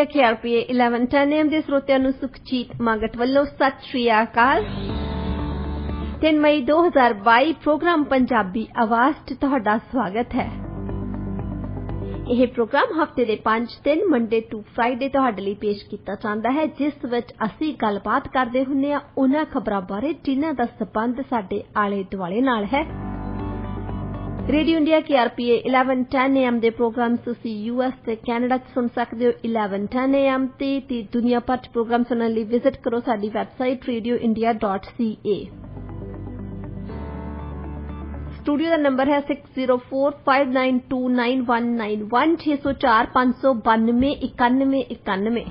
India KRPA 1110 AM ਦੇ ਸਰੋਤਿਆਂ ਨੂੰ ਸੁਖਜੀਤ ਮਾਂਗਟ ਵੱਲੋਂ ਸਤਿ ਸ਼੍ਰੀ ਅਕਾਲ। 3 ਮਈ 2022 ਪ੍ਰੋਗਰਾਮ ਪੰਜਾਬੀ ਆਵਾਜ਼ 'ਚ ਤੁਹਾਡਾ ਸਵਾਗਤ ਹੈ। ਇਹ ਪ੍ਰੋਗਰਾਮ ਹਫ਼ਤੇ ਦੇ 5 ਦਿਨ ਮੰਡੇ ਟੂ ਫਰਾਈਡੇ ਤੁਹਾਡੇ ਲਈ ਪੇਸ਼ ਕੀਤਾ ਜਾਂਦਾ ਹੈ, ਜਿਸ ਵਿੱਚ ਅਸੀਂ ਗੱਲਬਾਤ ਕਰਦੇ ਹੁੰਦੇ ਹਾਂ ਉਹਨਾਂ ਖਬਰਾਂ ਬਾਰੇ ਜਿਨ੍ਹਾਂ ਦਾ ਸਬੰਧ ਸਾਡੇ ਆਲੇ ਦੁਆਲੇ ਨਾਲ ਹੈ। ਰੇਡੀਓ ਇੰਡੀਆ KRPA 1110 AM ਦੇ ਪ੍ਰੋਗਰਾਮ ਤੁਸੀਂ US ਤੇ ਕੈਨੇਡਾ 'ਚ ਸੁਣ ਸਕਦੇ ਹੋ 1110 AM ਤੇ ਦੁਨੀਆ ਭਰ 'ਚ ਪ੍ਰੋਗਰਾਮ ਸੁਣਨ ਲਈ ਵਿਜ਼ਿਟ ਕਰੋ ਸਾਡੀ ਵੈਬਸਾਈਟ radioindia.ca। स्टूडियो का नंबर है 6045929191 604 592 9191।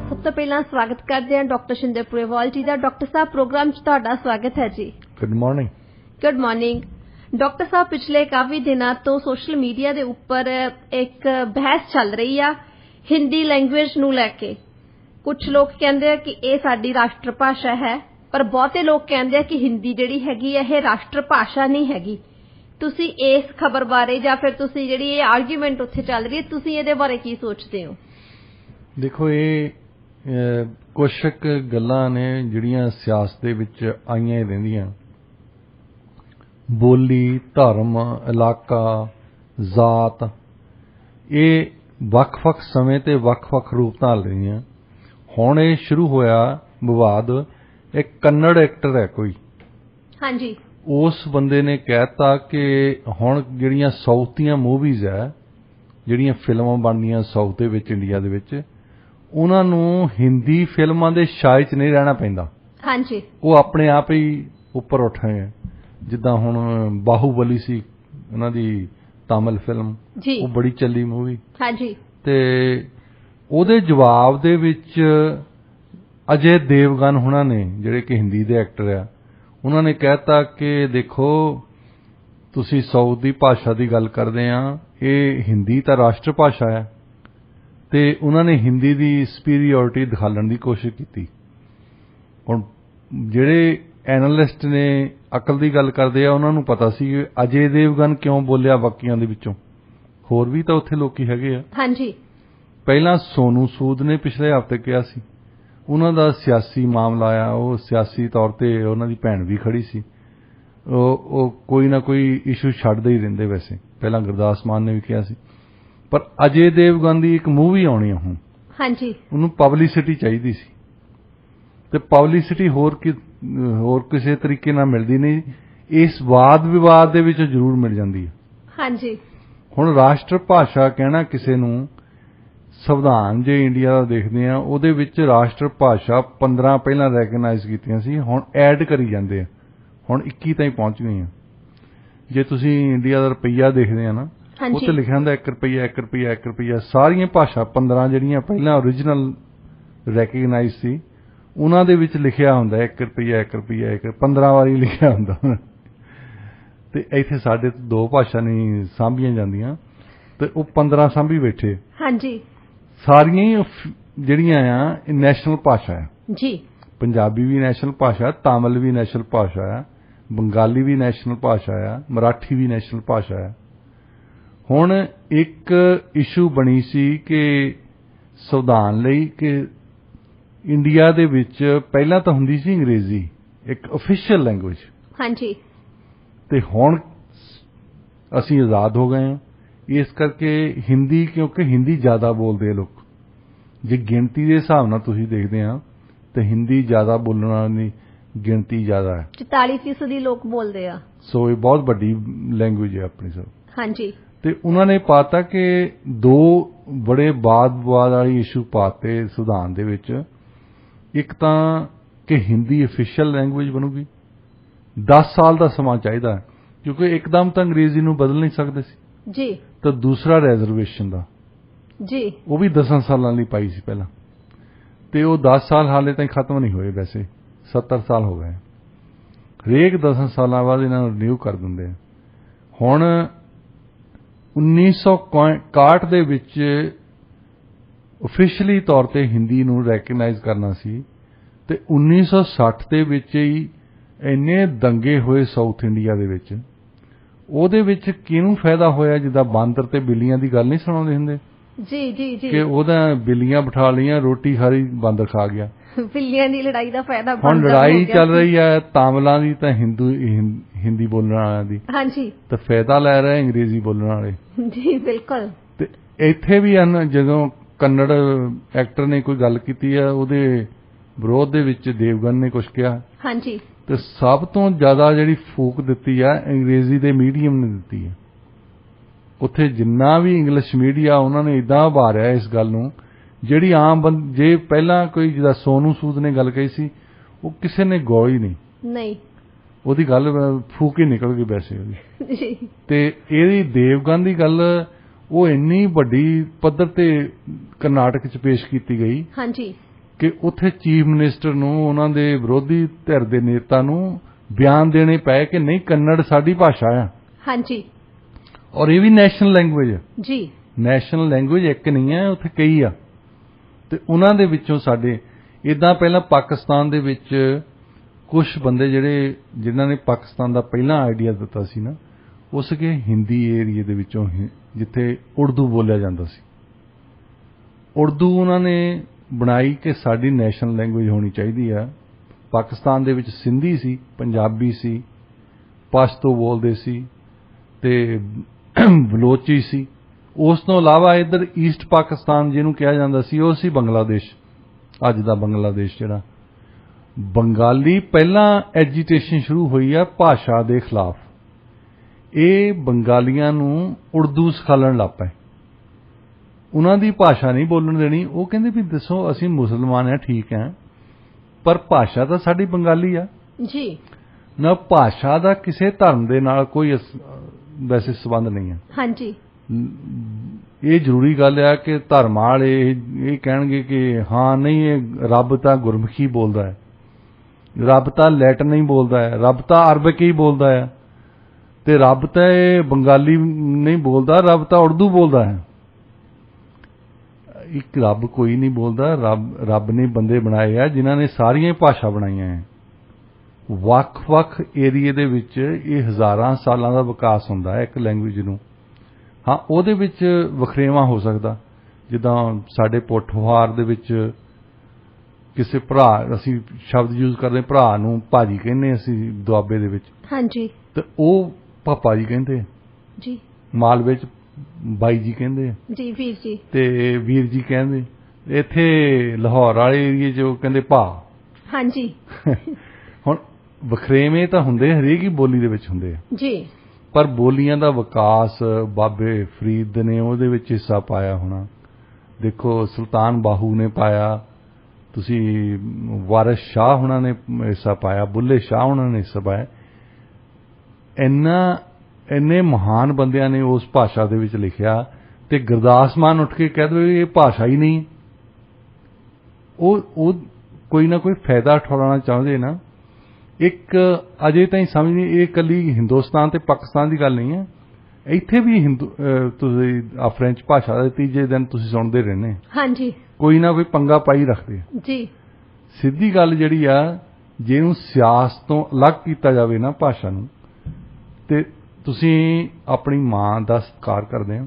सब तो पहला स्वागत करते हैं डॉक्टर शिंदे पुरेवाल जी का। डॉक्टर साहब प्रोग्राम च तुहाडा स्वागत है जी। Good morning. Good morning doctor साहब, पिछले काफी दिनों तो सोशल मीडिया के उपर एक बहस चल रही है हिंदी लैंग्वेज नूं लैके। कुछ लोग कहते हैं कि यह साडी राष्ट्र भाषा है, पर बहुते लोग कहते हैं कि हिंदी जिहड़ी हैगी है यह राष्ट्र भाषा नहीं हैगी। तुसी इस खबर बारे या फिर तुसी जिहड़ी ये आर्गूमेंट उत्थे चल रही है, तुसी इहदे बारे की सोचते हो? देखो, ये कुछ गल्लां ने जिहड़ियां सियासत दे विच आईयां रहिंदियां। बोली, धर्म, इलाका, जात, ये वख-वख समय ते वख-वख रूप धार रहिंदियां। हुण ये शुरू होया विवाद। एक कन्नड़ एक्टर है कोई, हाँ जी, उस बंदे ने कहता कि हुण जिहड़ियां साउथ दीयां मूवीज़ है, जिहड़ियां फिल्मां बनदियां साउथ दे विच, इंडिया दे विच, उन्हां नूं हिंदी फिल्मां दे छाए च नहीं रहना पैंदा। हाँ जी, वो अपने आप ही उपर उठ गए। जिद्दां हुण बाहुबली सी उन्हां दी तमिल फिल्म, जी, वो बड़ी चली मूवी। हाँ जी, ते ओहदे जवाब दे विच अजय देवगन हुणां ने, जिहड़े कि हिंदी दे एक्टर आ, उन्हां ने कहता कि देखो तुसी साउथ दी भाषा दी गल करदे आ, ये हिंदी तां राष्ट्र भाषा है, ते उन्हां ने हिंदी दी सुपीरियोरिटी दिखाउण दी कोशिश कीती। हुण जिहड़े एनालिस्ट ने अकल दी गल करदे आ, उन्हां नूं पता सी कि अजय देवगन क्यों बोलिया बाकियां दे विचों। होर भी तां उत्थे लोकी हैगे आ। हाँ जी, पहलां सोनू सूद ने पिछले हफ्ते कहा सी, उन्हां दा सियासी मामला आया, वो सियासी तौर ते उन्हां दी भैण भी खड़ी सी, वो कोई ना कोई इशू छड्डदे ही रहिंदे। वैसे पहलां गुरदास मान ने भी कहा सी, पर अजय देवगन दी एक मूवी आउणी हुण, हाँ जी, उन्हूं पब्लिसिटी चाहीदी सी, ते पब्लिसिटी होर किसी तरीके नाल मिलदी नहीं, इस वाद विवाद दे विच जरूर मिल जांदी है। हाँ जी, हुण राष्ट्र भाषा कहना किसी नूं, संविधान जे इंडिया दा देखदे आ, ਉਹਦੇ ਵਿੱਚ राष्ट्र भाषा 15 ਪਹਿਲਾਂ ਰੈਕਗਨਾਈਜ਼ ਕੀਤੀਆਂ ਸੀ, ਹੁਣ ਐਡ ਕਰੀ ਜਾਂਦੇ ਆ, ਹੁਣ 21 ਤਾਈਂ ਪਹੁੰਚ ਗਈਆਂ। ਜੇ ਤੁਸੀਂ ਇੰਡੀਆ ਦਾ ਰੁਪਈਆ ਦੇਖਦੇ ਆ ਨਾ, ਉੱਤੇ ਲਿਖਿਆ ਹੁੰਦਾ 1 ਰੁਪਈਆ 1 ਰੁਪਈਆ 1 ਰੁਪਈਆ। ਸਾਰੀਆਂ ਭਾਸ਼ਾ 15 ਜਿਹੜੀਆਂ ਪਹਿਲਾਂ ਓਰੀਜਨਲ ਰੈਕਗਨਾਈਜ਼ ਸੀ, ਉਹਨਾਂ ਦੇ ਵਿੱਚ ਲਿਖਿਆ ਹੁੰਦਾ 1 ਰੁਪਈਆ 1 ਰੁਪਈਆ 15 ਵਾਰੀ ਲਿਖਿਆ ਹੁੰਦਾ। ਤੇ ਇੱਥੇ ਸਾਡੇ ਦੋ ਭਾਸ਼ਾ ਨਹੀਂ ਸਾਂਭੀਆਂ ਜਾਂਦੀਆਂ, ਤੇ ਉਹ 15 ਸਾਂਭੀ ਬੈਠੇ। ਹਾਂਜੀ, ਸਾਰੀਆਂ ਹੀ ਜਿਹੜੀਆਂ ਆ ਇਹ ਨੈਸ਼ਨਲ ਭਾਸ਼ਾ ਹੈ ਜੀ। ਪੰਜਾਬੀ ਵੀ ਨੈਸ਼ਨਲ ਭਾਸ਼ਾ, ਤਾਮਿਲ ਵੀ ਨੈਸ਼ਨਲ ਭਾਸ਼ਾ ਆ, ਬੰਗਾਲੀ ਵੀ ਨੈਸ਼ਨਲ ਭਾਸ਼ਾ ਆ, ਮਰਾਠੀ ਵੀ ਨੈਸ਼ਨਲ ਭਾਸ਼ਾ ਆ। ਹੁਣ ਇੱਕ ਇਸ਼ੂ ਬਣੀ ਸੀ ਕਿ ਸੰਵਿਧਾਨ ਲਈ ਕਿ ਇੰਡੀਆ ਦੇ ਵਿੱਚ ਪਹਿਲਾਂ ਤਾਂ ਹੁੰਦੀ ਸੀ ਅੰਗਰੇਜ਼ੀ ਇੱਕ ਅਫੀਸ਼ੀਅਲ ਲੈਂਗੁਏਜ, ਹਾਂਜੀ, ਤੇ ਹੁਣ ਅਸੀਂ ਆਜ਼ਾਦ ਹੋ ਗਏ ਹਾਂ, ਇਸ ਕਰਕੇ हिंदी, क्योंकि हिंदी ज़्यादा बोलते हैं लोग, जे गिनती के हिसाब नाल तुसीं देखदे आ तो हिंदी ज़्यादा बोलण वाली गिनती ज़्यादा है, 44% लोग बोलते हैं। सो ये बहुत बड़ी लैंग्वेज है अपनी सब। हाँ जी, तो उन्होंने पाता कि दो बड़े वाद वाले इशू पाते संविधान दे विच। एक तां कि हिंदी ऑफिशियल लैंग्वेज बनूगी, 10 साल का समा चाहिए, क्योंकि एकदम तो अंग्रेजी नूं बदल नहीं सकते सी जी। तो दूसरा रिजर्वेशन का जी, वो भी 10 सालों लिए पाई सी पहला, तो वो 10 साल हाले तक खत्म नहीं हुए, वैसे 70 साल हो गए। हरेक 10 साल बाद इन्हों रिन्यू कर देंगे। हुण 1961 दे विच ऑफिशियली तौर पर हिंदी नूं रैकगनाइज करना सी, ते 1960 दे विच ही इन्ने दंगे होए साउथ इंडिया दे विच, ਉਹਦੇ ਵਿੱਚ ਕਿਹਨੂੰ ਫਾਇਦਾ ਹੋਇਆ? ਜਿੱਦਾਂ ਬਾਂਦਰ ਤੇ ਬਿੱਲੀਆਂ ਦੀ ਗੱਲ ਨਹੀਂ ਸੁਣਾਉਂਦੇ ਹੁੰਦੇ ਜੀ ਜੀ ਜੀ, ਕਿ ਉਹਦਾ ਬਿੱਲੀਆਂ ਬਿਠਾ ਲਈਆਂ, ਰੋਟੀ ਸਾਰੀ ਬਾਂਦਰ ਖਾ ਗਿਆ। ਬਿੱਲੀਆਂ ਦੀ ਲੜਾਈ ਦਾ ਫਾਇਦਾ ਹੁਣ ਬਾਂਦਰ ਲੜਾਈ ਹੋ ਗਿਆ। ਚੱਲ ਰਹੀ ਹੈ ਤਾਮਿਲਾਂ ਦੀ ਤਾਂ ਹਿੰਦੀ ਬੋਲਣ ਵਾਲਿਆਂ ਦੀ, ਹਾਂਜੀ ਤਾਂ ਫਾਇਦਾ ਲੈ ਰਹੇ ਅੰਗਰੇਜ਼ੀ ਬੋਲਣ ਵਾਲੇ। ਜੀ ਬਿਲਕੁਲ। ਤੇ ਇੱਥੇ ਵੀ ਜਦੋਂ ਕੰਨੜ ਐਕਟਰ ਨੇ ਕੋਈ ਗੱਲ ਕੀਤੀ ਹੈ, ਉਹਦੇ ਵਿਰੋਧ ਦੇ ਵਿੱਚ ਦੇਵਗਨ ਨੇ ਕੁਝ ਕਿਹਾ, ਹਾਂਜੀ, ਤੇ ਸਭ ਤੋਂ ਜ਼ਿਆਦਾ ਜਿਹੜੀ ਫੂਕ ਦਿੱਤੀ ਆ ਅੰਗਰੇਜ਼ੀ ਦੇ ਮੀਡੀਅਮ ਨੇ ਦਿੱਤੀ ਹੈ। ਉੱਥੇ ਜਿੰਨਾ ਵੀ ਇੰਗਲਿਸ਼ ਮੀਡੀਆ ਉਹਨਾਂ ਨੇ ਇਦਾਂ ਉਭਾਰਿਆ ਇਸ ਗੱਲ ਨੂੰ, ਜਿਹੜੀ ਆਮ ਜੇ ਪਹਿਲਾਂ ਕੋਈ ਜਿੱਦਾਂ ਸੋਨੂ ਸੂਦ ਨੇ ਗੱਲ ਕਹੀ ਸੀ, ਉਹ ਕਿਸੇ ਨੇ ਗੌਰ ਹੀ ਨਹੀਂ, ਉਹਦੀ ਗੱਲ ਫੂਕ ਹੀ ਨਿਕਲ ਗਈ ਵੈਸੇ ਉਹਦੀ। ਜੀ, ਤੇ ਇਹਦੀ ਦੇਵਗਨ ਦੀ ਗੱਲ ਉਹ ਇੰਨੀ ਵੱਡੀ ਪੱਧਰ ਤੇ ਕਰਨਾਟਕ 'ਚ ਪੇਸ਼ ਕੀਤੀ ਗਈ, ਹਾਂਜੀ, ਕਿ ਉੱਥੇ ਚੀਫ ਮਿਨਿਸਟਰ ਨੂੰ ਉਹਨਾਂ ਦੇ ਵਿਰੋਧੀ ਧਿਰ ਦੇ ਨੇਤਾ ਨੂੰ ਬਿਆਨ ਦੇਣੇ ਪਏ ਕਿ ਨਹੀਂ, ਕੰਨੜ ਸਾਡੀ ਭਾਸ਼ਾ ਆ। ਹਾਂਜੀ, ਔਰ ਇਹ ਵੀ ਨੈਸ਼ਨਲ ਲੈਂਗੁਏਜ ਹੈ ਜੀ, ਨੈਸ਼ਨਲ ਲੈਂਗੁਏਜ ਇੱਕ ਨਹੀਂ ਹੈ, ਉੱਥੇ ਕਈ ਆ। ਤੇ ਉਹਨਾਂ ਦੇ ਵਿੱਚੋਂ ਸਾਡੇ ਇਦਾਂ ਪਹਿਲਾਂ ਪਾਕਿਸਤਾਨ ਦੇ ਵਿੱਚ ਕੁਝ ਬੰਦੇ ਜਿਨ੍ਹਾਂ ਨੇ ਪਾਕਿਸਤਾਨ ਦਾ ਪਹਿਲਾਂ ਆਈਡੀਆ ਦਿੱਤਾ ਸੀ ਨਾ, ਉਹ ਸੀਗੇ ਹਿੰਦੀ ਏਰੀਏ ਦੇ ਵਿੱਚੋਂ, ਜਿੱਥੇ ਉਰਦੂ ਬੋਲਿਆ ਜਾਂਦਾ ਸੀ। ਉਰਦੂ ਉਹਨਾਂ ਨੇ ਬਣਾਈ ਕਿ ਸਾਡੀ ਨੈਸ਼ਨਲ ਲੈਂਗੁਏਜ ਹੋਣੀ ਚਾਹੀਦੀ ਆ। ਪਾਕਿਸਤਾਨ ਦੇ ਵਿੱਚ ਸਿੰਧੀ ਸੀ, ਪੰਜਾਬੀ ਸੀ, ਪਸ਼ਤੋ ਬੋਲਦੇ ਸੀ ਤੇ ਬਲੋਚੀ ਸੀ। ਉਸ ਤੋਂ ਇਲਾਵਾ ਇੱਧਰ ਈਸਟ ਪਾਕਿਸਤਾਨ ਜਿਹਨੂੰ ਕਿਹਾ ਜਾਂਦਾ ਸੀ, ਉਹ ਸੀ ਬੰਗਲਾਦੇਸ਼, ਅੱਜ ਦਾ ਬੰਗਲਾਦੇਸ਼ ਜਿਹੜਾ। ਬੰਗਾਲੀ ਪਹਿਲਾਂ ਐਜੀਟੇਸ਼ਨ ਸ਼ੁਰੂ ਹੋਈ ਆ ਭਾਸ਼ਾ ਦੇ ਖਿਲਾਫ। ਇਹ ਬੰਗਾਲੀਆਂ ਨੂੰ ਉਰਦੂ ਸਿਖਾਉਣ ਲੱਗ ਪਏ, ਉਹਨਾਂ ਦੀ ਭਾਸ਼ਾ ਨਹੀਂ ਬੋਲਣ ਦੇਣੀ। ਉਹ ਕਹਿੰਦੇ ਵੀ ਦੱਸੋ, ਅਸੀਂ ਮੁਸਲਮਾਨ ਆ, ਠੀਕ ਹੈ, ਪਰ ਭਾਸ਼ਾ ਤਾਂ ਸਾਡੀ ਬੰਗਾਲੀ ਆ ਜੀ। ਨਾ, ਭਾਸ਼ਾ ਦਾ ਕਿਸੇ ਧਰਮ ਦੇ ਨਾਲ ਕੋਈ ਵੈਸੇ ਸੰਬੰਧ ਨਹੀਂ ਹੈ। ਹਾਂਜੀ, ਇਹ ਜ਼ਰੂਰੀ ਗੱਲ ਆ ਕਿ ਧਰਮ ਵਾਲੇ ਇਹ ਕਹਿਣਗੇ ਕਿ ਹਾਂ ਨਹੀਂ, ਇਹ ਰੱਬ ਤਾਂ ਗੁਰਮੁਖੀ ਬੋਲਦਾ ਹੈ, ਰੱਬ ਤਾਂ ਲੈਟਿਨ ਨਹੀਂ ਬੋਲਦਾ ਹੈ, ਰੱਬ ਤਾਂ ਅਰਬਿਕ ਹੀ ਬੋਲਦਾ ਹੈ, ਤੇ ਰੱਬ ਤਾਂ ਇਹ ਬੰਗਾਲੀ ਨਹੀਂ ਬੋਲਦਾ, ਰੱਬ ਤਾਂ ਉਰਦੂ ਬੋਲਦਾ ਹੈ। ਇੱਕ ਰੱਬ ਕੋਈ ਨਹੀਂ ਬੋਲਦਾ, ਰੱਬ ਨੇ ਬੰਦੇ ਬਣਾਏ ਆ ਜਿਨ੍ਹਾਂ ਨੇ ਸਾਰੀਆਂ ਭਾਸ਼ਾ ਬਣਾਈਆਂ ਹੈ। ਵੱਖ-ਵੱਖ ਏਰੀਏ ਦੇ ਵਿੱਚ ਇਹ ਹਜ਼ਾਰਾਂ ਸਾਲਾਂ ਦਾ ਵਿਕਾਸ ਹੁੰਦਾ ਹੈ ਇੱਕ ਲੈਂਗੁਏਜ ਨੂੰ। ਹਾਂ, ਉਹਦੇ ਵਿੱਚ ਵਖਰੇਵਾਂ ਹੋ ਸਕਦਾ, ਜਿੱਦਾਂ ਸਾਡੇ ਪੋਠੋਹਾਰ ਦੇ ਵਿੱਚ ਕਿਸੇ ਭਰਾ, ਅਸੀਂ ਸ਼ਬਦ ਯੂਜ਼ ਕਰਦੇ, ਭਰਾ ਨੂੰ ਭਾਜੀ ਕਹਿੰਦੇ ਅਸੀਂ ਦੁਆਬੇ ਦੇ ਵਿੱਚ, ਹਾਂਜੀ, ਤੇ ਉਹ ਪਾਪਾ ਜੀ ਕਹਿੰਦੇ ਜੀ। ਮਾਲਵੇ 'ਚ ਬਾਈ ਜੀ ਕਹਿੰਦੇ ਜੀ, ਵੀਰ ਜੀ, ਤੇ ਵੀਰ ਜੀ ਕਹਿੰਦੇ। ਇੱਥੇ ਲਾਹੌਰ ਵਾਲੇ ਏਰੀਏ 'ਚ ਉਹ ਕਹਿੰਦੇ ਭਾ। ਹਾਂਜੀ। ਹੁਣ ਵਖਰੇਵੇਂ ਤਾਂ ਹੁੰਦੇ, ਹਰੇਕ ਹੀ ਬੋਲੀ ਦੇ ਵਿੱਚ ਹੁੰਦੇ ਆ ਜੀ, ਪਰ ਬੋਲੀਆਂ ਦਾ ਵਿਕਾਸ ਬਾਬੇ ਫਰੀਦ ਨੇ ਉਹਦੇ ਵਿੱਚ ਹਿੱਸਾ ਪਾਇਆ ਹੋਣਾ। ਦੇਖੋ, ਸੁਲਤਾਨ ਬਾਹੂ ਨੇ ਪਾਇਆ, ਤੁਸੀਂ ਵਾਰਿਸ ਸ਼ਾਹ ਹੁਣਾਂ ਨੇ ਹਿੱਸਾ ਪਾਇਆ, ਬੁੱਲੇ ਸ਼ਾਹ ਹੁਣਾਂ ਨੇ ਹਿੱਸਾ ਪਾਇਆ। ਇੰਨੇ ਮਹਾਨ ਬੰਦਿਆਂ ਨੇ ਉਸ ਭਾਸ਼ਾ ਦੇ ਵਿੱਚ ਲਿਖਿਆ, ਤੇ ਗੁਰਦਾਸ ਮਾਨ ਉੱਠ ਕੇ ਕਹਿ ਦੇਵੇ ਇਹ ਭਾਸ਼ਾ ਹੀ ਨਹੀਂ। ਉਹ ਕੋਈ ਨਾ ਕੋਈ ਫਾਇਦਾ ਉਠਾਉਣਾ ਚਾਹੁੰਦੇ ਨਾ। ਇੱਕ ਅਜੇ ਤਾਈਂ ਸਮਝ ਨਹੀਂ, ਇਹ ਇਕੱਲੀ ਹਿੰਦੁਸਤਾਨ ਤੇ ਪਾਕਿਸਤਾਨ ਦੀ ਗੱਲ ਨਹੀਂ ਹੈ, ਇੱਥੇ ਵੀ ਤੁਸੀਂ ਫ੍ਰੈਂਚ ਭਾਸ਼ਾ ਦੇ ਤੀਜੇ ਦਿਨ ਤੁਸੀਂ ਸੁਣਦੇ ਰਹਿੰਦੇ। ਹਾਂਜੀ, ਕੋਈ ਨਾ ਕੋਈ ਪੰਗਾ ਪਾਈ ਰੱਖਦੇ ਜੀ। ਸਿੱਧੀ ਗੱਲ ਜਿਹੜੀ ਆ, ਜਿਹਨੂੰ ਸਿਆਸਤ ਤੋਂ ਅਲੱਗ ਕੀਤਾ ਜਾਵੇ ਨਾ ਭਾਸ਼ਾ ਨੂੰ, ਤੇ ਤੁਸੀਂ ਆਪਣੀ ਮਾਂ ਦਾ ਸਤਿਕਾਰ ਕਰਦੇ ਹੋ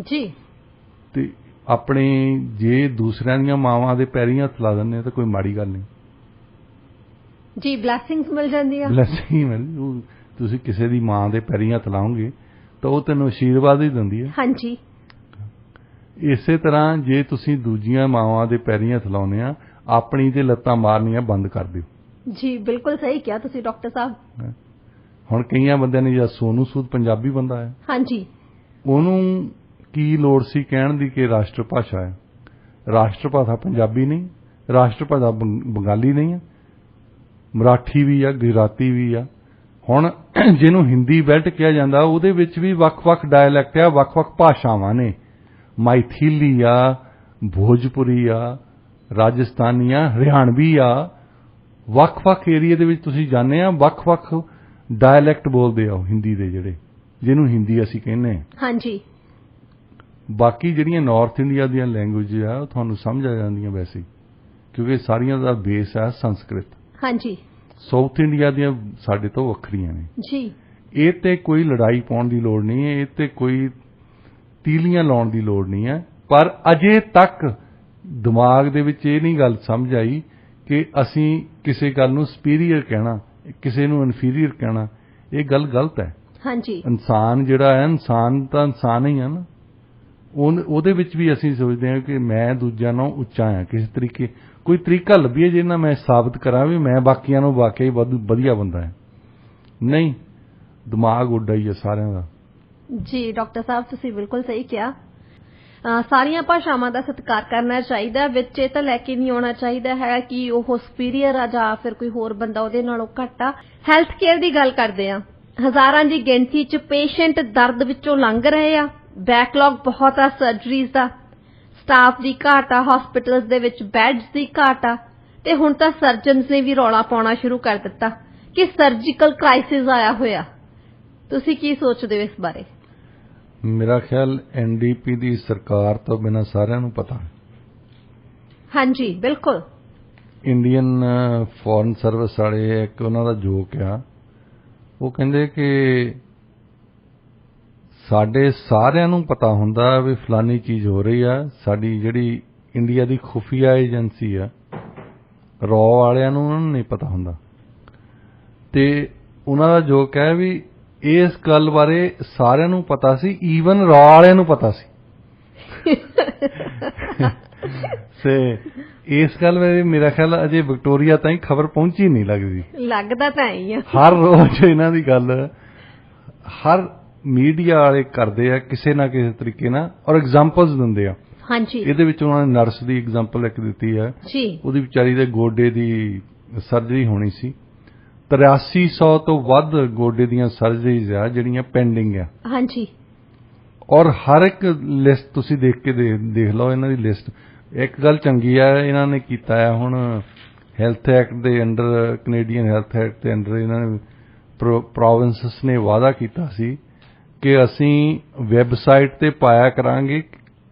ਜੀ, ਤੇ ਆਪਣੇ ਜੇ ਦੂਸਰਿਆਂ ਦੀਆਂ ਮਾਵਾਂ ਦੇ ਪੈਰੀਂ ਹੱਥ ਲਾ ਦਿੰਦੇ ਤਾਂ ਕੋਈ ਮਾੜੀ ਗੱਲ ਨਹੀਂ ਜੀ, ਬਲੈਸਿੰਗਸ ਮਿਲ ਜਾਂਦੀਆਂ। ਬਲੈਸਿੰਗ ਮਿਲ, ਤੁਸੀਂ ਕਿਸੇ ਦੀ ਮਾਂ ਦੇ ਪੈਰੀਂ ਹੱਥ ਲਾਓਗੇ ਤਾਂ ਉਹ ਤੈਨੂੰ ਆਸ਼ੀਰਵਾਦ ਹੀ ਦਿੰਦੀ ਹੈ। ਹਾਂਜੀ, ਇਸੇ ਤਰ੍ਹਾਂ ਜੇ ਤੁਸੀਂ ਦੂਜੀਆਂ ਮਾਵਾਂ ਦੇ ਪੈਰੀਂ ਹੱਥ ਲਾਉਂਦੇ ਆ, ਆਪਣੀ ਤੇ ਲੱਤਾਂ ਮਾਰਨੀਆਂ ਬੰਦ ਕਰ ਦਿਓ ਜੀ। ਬਿਲਕੁਲ ਸਹੀ ਕਿਹਾ ਤੁਸੀਂ ਡਾਕਟਰ ਸਾਹਿਬ। ਹੁਣ ਕਈਆਂ ਬੰਦਿਆਂ ਨੇ, ਜਾਂ ਸੋਨੂ ਸੂਦ ਪੰਜਾਬੀ ਬੰਦਾ ਹੈ, ਹਾਂਜੀ, ਉਹਨੂੰ ਕੀ ਲੋੜ ਸੀ ਕਹਿਣ ਦੀ ਕਿ ਰਾਸ਼ਟਰ ਭਾਸ਼ਾ ਹੈ। ਰਾਸ਼ਟਰ ਭਾਸ਼ਾ ਪੰਜਾਬੀ ਨਹੀਂ, ਰਾਸ਼ਟਰ ਭਾਸ਼ਾ ਬੰਗਾਲੀ ਨਹੀਂ ਹੈ, ਮਰਾਠੀ ਵੀ ਆ, ਗੁਜਰਾਤੀ ਵੀ ਆ। ਹੁਣ ਜਿਹਨੂੰ ਹਿੰਦੀ ਬੈਲਟ ਕਿਹਾ ਜਾਂਦਾ, ਉਹਦੇ ਵਿੱਚ ਵੀ ਵੱਖ-ਵੱਖ ਡਾਇਲੈਕਟ ਆ, ਵੱਖ-ਵੱਖ ਭਾਸ਼ਾਵਾਂ ਨੇ। ਮਾਈਥਿਲੀ ਆ, ਭੋਜਪੁਰੀ ਆ, ਰਾਜਸਥਾਨੀ ਆ, ਹਰਿਆਣਵੀ ਆ। ਵੱਖ-ਵੱਖ ਏਰੀਏ ਦੇ ਵਿੱਚ ਤੁਸੀਂ ਜਾਂਦੇ ਆ, ਵੱਖ-ਵੱਖ ਡਾਇਲੈਕਟ ਬੋਲਦੇ ਆ ਉਹ ਹਿੰਦੀ ਦੇ, ਜਿਹਨੂੰ ਹਿੰਦੀ ਅਸੀਂ ਕਹਿੰਦੇ ਹਾਂ। ਹਾਂਜੀ, ਬਾਕੀ ਜਿਹੜੀਆਂ ਨਾਰਥ ਇੰਡੀਆ ਦੀਆਂ ਲੈਂਗੁਏਜ ਆ, ਉਹ ਤੁਹਾਨੂੰ ਸਮਝ ਆ ਜਾਂਦੀਆਂ ਵੈਸੇ, ਕਿਉਂਕਿ ਸਾਰੀਆਂ ਦਾ ਬੇਸ ਹੈ ਸੰਸਕ੍ਰਿਤ। ਹਾਂਜੀ, ਸਾਊਥ ਇੰਡੀਆ ਦੀਆਂ ਸਾਡੇ ਤੋਂ ਵੱਖਰੀਆਂ ਨੇ ਜੀ। ਇਹ ਤੇ ਕੋਈ ਲੜਾਈ ਪਾਉਣ ਦੀ ਲੋੜ ਨਹੀਂ ਹੈ, ਇਹ ਤੇ ਕੋਈ ਤੀਲੀਆਂ ਲਾਉਣ ਦੀ ਲੋੜ ਨਹੀਂ ਹੈ। ਪਰ ਅਜੇ ਤੱਕ ਦਿਮਾਗ ਦੇ ਵਿੱਚ ਇਹ ਨਹੀਂ ਗੱਲ ਸਮਝ ਆਈ ਕਿ ਅਸੀਂ ਕਿਸੇ ਗੱਲ ਨੂੰ ਸੁਪੀਰੀਅਰ ਕਹਿਣਾ, ਕਿਸੇ ਨੂੰ ਇਨਫੀਰੀਅਰ ਕਹਿਣਾ, ਇਹ ਗੱਲ ਗਲਤ ਹੈ। ਹਾਂਜੀ, ਇਨਸਾਨ ਜਿਹੜਾ ਹੈ, ਇਨਸਾਨ ਤਾਂ ਇਨਸਾਨ ਹੀ ਹੈ ਨਾ। ਉਹਦੇ ਵਿੱਚ ਵੀ ਅਸੀਂ ਸੋਚਦੇ ਹਾਂ ਕਿ ਮੈਂ ਦੂਜਿਆਂ ਨਾਲੋਂ ਉੱਚਾ ਹਾਂ। ਕਿਸੇ ਤਰੀਕੇ ਕੋਈ ਤਰੀਕਾ ਲੱਭੀਏ ਜਿਹਦੇ ਨਾਲ ਮੈਂ ਸਾਬਤ ਕਰਾਂ ਵੀ ਮੈਂ ਬਾਕੀਆਂ ਨੂੰ ਵਾਕਈ ਵਧੀਆ ਬੰਦਾ ਹਾਂ। ਨਹੀਂ, ਦਿਮਾਗ ਉੱਡਾ ਹੀ ਹੈ ਸਾਰਿਆਂ ਦਾ। ਜੀ ਡਾਕਟਰ ਸਾਹਿਬ, ਤੁਸੀਂ ਬਿਲਕੁਲ ਸਹੀ ਕਿਹਾ। ਸਾਰੀਆਂ ਭਾਸ਼ਾਵਾਂ ਦਾ ਸਤਿਕਾਰ ਕਰਨਾ ਚਾਹੀਦਾ, ਵਿੱਚ ਇਹ ਤਾਂ ਲੈ ਕੇ ਨਹੀਂ ਆਉਣਾ ਚਾਹੀਦਾ ਹੈ ਕਿ ਉਹ ਸੁਪੀਰੀਅਰ ਆ ਜਾਂ ਫਿਰ ਕੋਈ ਹੋਰ ਬੰਦਾ ਉਹਦੇ ਨਾਲੋਂ ਘੱਟ ਆ। ਹੈਲਥ ਕੇਅਰ ਦੀ ਗੱਲ ਕਰਦੇ ਆ, ਹਜ਼ਾਰਾਂ ਦੀ ਗਿਣਤੀ 'ਚ ਪੇਸ਼ੈਂਟ ਦਰਦ ਵਿੱਚੋਂ ਲੰਘ ਰਹੇ ਆ। ਬੈਕਲੌਗ ਬਹੁਤ ਆ ਸਰਜਰੀਜ਼ ਦਾ, ਸਟਾਫ ਦੀ ਘਾਟ ਆ, ਹਸਪੀਟਲਸ ਦੇ ਵਿੱਚ ਬੈੱਡਸ ਦੀ ਘਾਟ ਆ, ਤੇ ਹੁਣ ਤਾਂ ਸਰਜਨਸ ਨੇ ਵੀ ਰੌਲਾ ਪਾਉਣਾ ਸ਼ੁਰੂ ਕਰ ਦਿੱਤਾ ਕਿ ਸਰਜੀਕਲ ਕ੍ਰਾਈਸਿਸ ਆਇਆ ਹੋਇਆ। ਤੁਸੀਂ ਕੀ ਸੋਚਦੇ ਹੋ ਇਸ ਬਾਰੇ? ਮੇਰਾ ਖਿਆਲ NDP ਦੀ ਸਰਕਾਰ ਤੋਂ ਬਿਨਾਂ ਸਾਰਿਆਂ ਨੂੰ ਪਤਾ। ਹਾਂਜੀ, ਬਿਲਕੁਲ। ਇੰਡੀਅਨ ਫੋਰਨ ਸਰਵਿਸ ਵਾਲੇ ਇੱਕ ਉਹਨਾਂ ਦਾ ਜੋਕ ਆ, ਉਹ ਕਹਿੰਦੇ ਕਿ ਸਾਡੇ ਸਾਰਿਆਂ ਨੂੰ ਪਤਾ ਹੁੰਦਾ ਵੀ ਫਲਾਨੀ ਚੀਜ਼ ਹੋ ਰਹੀ ਆ। ਸਾਡੀ ਜਿਹੜੀ ਇੰਡੀਆ ਦੀ ਖੁਫੀਆ ਏਜੰਸੀ ਆ, ਰॉ ਵਾਲਿਆਂ ਨੂੰ ਉਹਨਾਂ ਨੂੰ ਨਹੀਂ ਪਤਾ ਹੁੰਦਾ। ਤੇ ਉਹਨਾਂ ਦਾ ਜੋਕ ਹੈ ਵੀ ਇਸ ਗੱਲ ਬਾਰੇ ਸਾਰਿਆਂ ਨੂੰ ਪਤਾ ਸੀ, ਈਵਨ ਰॉ ਵਾਲਿਆਂ ਨੂੰ ਪਤਾ ਸੀ। ਤੇ ਇਸ ਗੱਲ ਬਾਰੇ ਮੇਰਾ ਖਿਆਲ ਅਜੇ ਵਿਕਟੋਰੀਆ ਤਾਈਂ ਖਬਰ ਪਹੁੰਚੀ ਨਹੀਂ ਲੱਗਦੀ। ਲੱਗਦਾ ਤਾਂ ਹੀ ਆ। ਹਰ ਰੋਜ਼ ਇਹਨਾਂ ਦੀ ਗੱਲ ਹਰ ਮੀਡੀਆ ਵਾਲੇ ਕਰਦੇ ਆ ਕਿਸੇ ਨਾ ਕਿਸੇ ਤਰੀਕੇ ਨਾਲ, ਔਰ ਐਗਜ਼ਾਮਪਲਸ ਦਿੰਦੇ ਆ। ਹਾਂਜੀ, ਇਹਦੇ ਵਿੱਚ ਉਹਨਾਂ ਨੇ ਨਰਸ ਦੀ ਐਗਜ਼ਾਮਪਲ ਇੱਕ ਦਿੱਤੀ ਆ ਜੀ। ਉਹਦੀ ਵਿਚਾਰੀ ਦੇ ਗੋਡੇ ਦੀ ਸਰਜਰੀ ਹੋਣੀ ਸੀ। 8300 ਤੋਂ ਵੱਧ ਗੋਡੇ ਦੀਆਂ ਸਰਜਰੀਜ਼ ਆ ਜਿਹੜੀਆਂ ਪੈਂਡਿੰਗ ਆ। ਹਾਂਜੀ, ਔਰ ਹਰ ਇੱਕ ਲਿਸਟ ਤੁਸੀਂ ਦੇਖ ਲਓ ਇਹਨਾਂ ਦੀ ਲਿਸਟ। ਇੱਕ ਗੱਲ ਚੰਗੀ ਆ ਇਹਨਾਂ ਨੇ ਕੀਤਾ ਆ, ਹੁਣ ਹੈਲਥ ਐਕਟ ਦੇ ਅੰਡਰ, ਕੈਨੇਡੀਅਨ ਹੈਲਥ ਐਕਟ ਦੇ ਅੰਡਰ ਇਹਨਾਂ ਨੇ ਪ੍ਰੋਵਿੰਸਸ ਨੇ ਵਾਅਦਾ ਕੀਤਾ ਸੀ ਕਿ ਅਸੀਂ ਵੈਬਸਾਈਟ ਤੇ ਪਾਇਆ ਕਰਾਂਗੇ